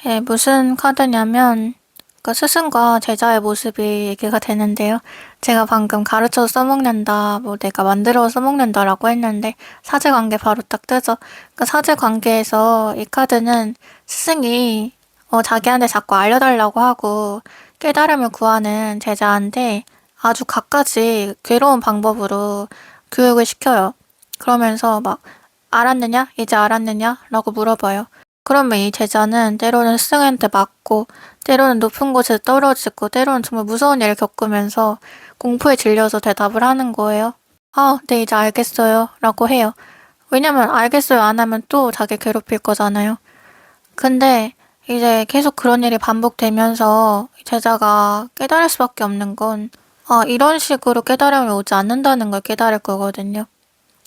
예, 무슨 카드냐면 그 스승과 제자의 모습이 얘기가 되는데요. 제가 방금 가르쳐서 써먹는다, 뭐 내가 만들어서 써먹는다라고 했는데 사제관계 바로 딱 뜨죠. 그 사제관계에서 이 카드는 스승이 자기한테 자꾸 알려달라고 하고 깨달음을 구하는 제자한테 아주 갖가지 괴로운 방법으로 교육을 시켜요. 그러면서 막 알았느냐? 이제 알았느냐? 라고 물어봐요. 그러면 이 제자는 때로는 스승한테 맞고 때로는 높은 곳에 떨어지고 때로는 정말 무서운 일을 겪으면서 공포에 질려서 대답을 하는 거예요. 아, 네, 이제 알겠어요. 라고 해요. 왜냐면 알겠어요 안 하면 또 자기 괴롭힐 거잖아요. 근데 이제 계속 그런 일이 반복되면서 제자가 깨달을 수밖에 없는 건 이런 식으로 깨달음이 오지 않는다는 걸 깨달을 거거든요.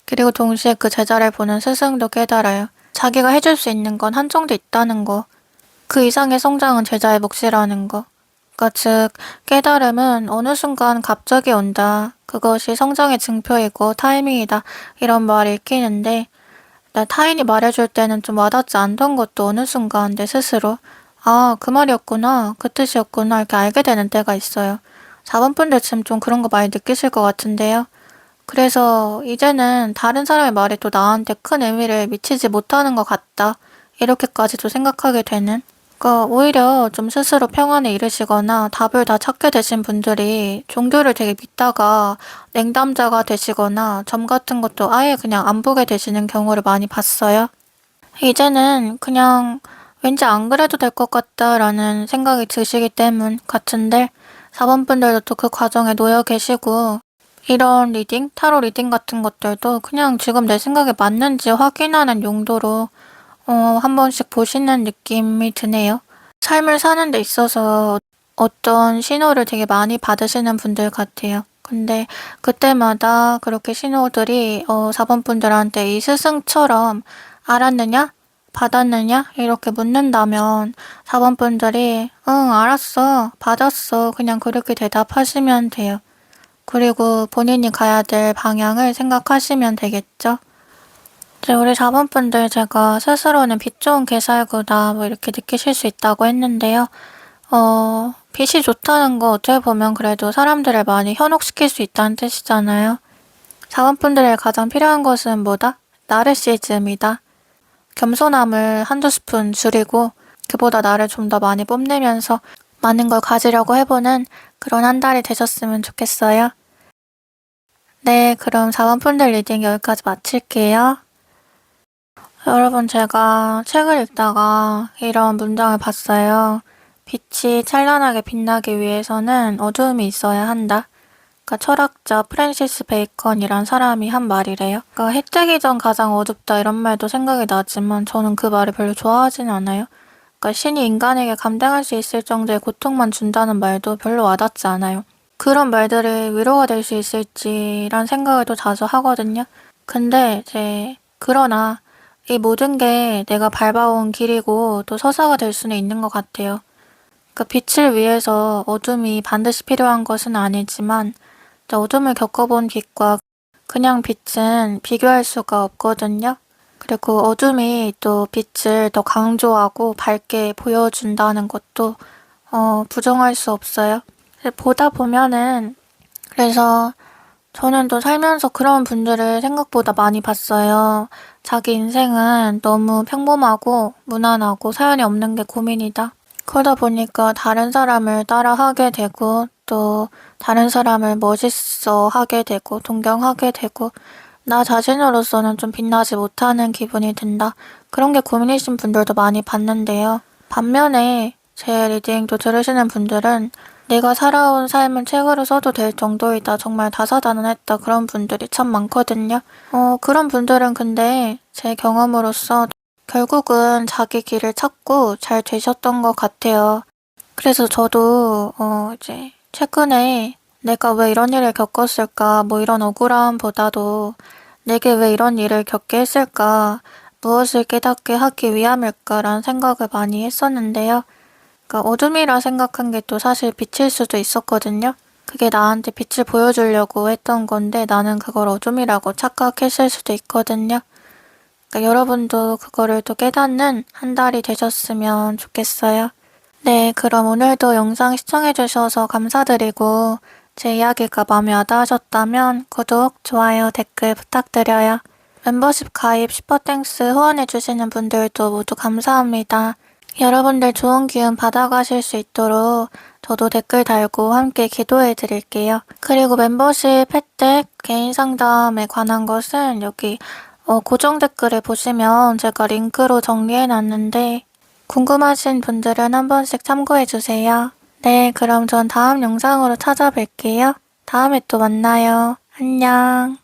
그리고 동시에 그 제자를 보는 스승도 깨달아요. 자기가 해줄 수 있는 건 한정돼 있다는 거. 그 이상의 성장은 제자의 몫이라는 거. 그러니까 즉 깨달음은 어느 순간 갑자기 온다. 그것이 성장의 증표이고 타이밍이다. 이런 말이 읽히는데 타인이 말해줄 때는 좀 와닿지 않던 것도 어느 순간 내 스스로 그 말이었구나. 그 뜻이었구나. 이렇게 알게 되는 때가 있어요. 4번분들쯤 좀 그런 거 많이 느끼실 것 같은데요. 그래서 이제는 다른 사람의 말이 또 나한테 큰 의미를 미치지 못하는 것 같다. 이렇게까지도 생각하게 되는. 그러니까 오히려 좀 스스로 평안에 이르시거나 답을 다 찾게 되신 분들이 종교를 되게 믿다가 냉담자가 되시거나 점 같은 것도 아예 그냥 안 보게 되시는 경우를 많이 봤어요. 이제는 그냥 왠지 안 그래도 될 것 같다라는 생각이 드시기 때문 같은데 4번분들도 또 그 과정에 놓여 계시고 이런 리딩, 타로 리딩 같은 것들도 그냥 지금 내 생각에 맞는지 확인하는 용도로 한 번씩 보시는 느낌이 드네요. 삶을 사는 데 있어서 어떤 신호를 되게 많이 받으시는 분들 같아요. 근데 그때마다 그렇게 신호들이 4번분들한테 이 스승처럼 알았느냐? 받았느냐? 이렇게 묻는다면 4번분들이 응, 알았어. 받았어. 그냥 그렇게 대답하시면 돼요. 그리고 본인이 가야 될 방향을 생각하시면 되겠죠? 이제 우리 4번분들 제가 스스로는 빛 좋은 개살구다 뭐 이렇게 느끼실 수 있다고 했는데요. 빛이 좋다는 거 어떻게 보면 그래도 사람들을 많이 현혹시킬 수 있다는 뜻이잖아요. 4번분들에 가장 필요한 것은 뭐다? 나르시즘이다. 겸손함을 한두 스푼 줄이고 그보다 나를 좀 더 많이 뽐내면서 많은 걸 가지려고 해보는 그런 한 달이 되셨으면 좋겠어요. 네, 그럼 4번분들 리딩 여기까지 마칠게요. 여러분, 제가 책을 읽다가 이런 문장을 봤어요. 빛이 찬란하게 빛나기 위해서는 어두움이 있어야 한다. 그러니까 철학자 프랜시스 베이컨이란 사람이 한 말이래요. 그러니까 해 뜨기 전 가장 어둡다 이런 말도 생각이 나지만 저는 그 말을 별로 좋아하진 않아요. 그러니까 신이 인간에게 감당할 수 있을 정도의 고통만 준다는 말도 별로 와닿지 않아요. 그런 말들이 위로가 될 수 있을지란 생각을 또 자주 하거든요. 근데 그러나 이 모든 게 내가 밟아온 길이고 또 서사가 될 수는 있는 것 같아요. 그러니까 빛을 위해서 어둠이 반드시 필요한 것은 아니지만 어둠을 겪어본 빛과 그냥 빛은 비교할 수가 없거든요. 그리고 어둠이 또 빛을 더 강조하고 밝게 보여준다는 것도 부정할 수 없어요. 보다 보면은 그래서 저는 또 살면서 그런 분들을 생각보다 많이 봤어요. 자기 인생은 너무 평범하고 무난하고 사연이 없는 게 고민이다. 그러다 보니까 다른 사람을 따라하게 되고 또 다른 사람을 멋있어 하게 되고 동경하게 되고 나 자신으로서는 좀 빛나지 못하는 기분이 든다. 그런 게 고민이신 분들도 많이 봤는데요. 반면에 제 리딩도 들으시는 분들은 내가 살아온 삶은 책으로 써도 될 정도이다. 정말 다사다난했다. 그런 분들이 참 많거든요. 그런 분들은 근데 제 경험으로서 결국은 자기 길을 찾고 잘 되셨던 것 같아요. 그래서 저도 이제 최근에 내가 왜 이런 일을 겪었을까, 뭐 이런 억울함보다도 내게 왜 이런 일을 겪게 했을까, 무엇을 깨닫게 하기 위함일까라는 생각을 많이 했었는데요. 그러니까 어둠이라 생각한 게 또 사실 빛일 수도 있었거든요. 그게 나한테 빛을 보여주려고 했던 건데 나는 그걸 어둠이라고 착각했을 수도 있거든요. 그러니까 여러분도 그거를 또 깨닫는 한 달이 되셨으면 좋겠어요. 네, 그럼 오늘도 영상 시청해주셔서 감사드리고 제 이야기가 마음에 와닿으셨다면 구독, 좋아요, 댓글 부탁드려요. 멤버십 가입, 슈퍼땡스 후원해주시는 분들도 모두 감사합니다. 여러분들 좋은 기운 받아가실 수 있도록 저도 댓글 달고 함께 기도해드릴게요. 그리고 멤버십 혜택, 개인 상담에 관한 것은 여기 고정 댓글을 보시면 제가 링크로 정리해놨는데 궁금하신 분들은 한 번씩 참고해주세요. 네, 그럼 전 다음 영상으로 찾아뵐게요. 다음에 또 만나요. 안녕.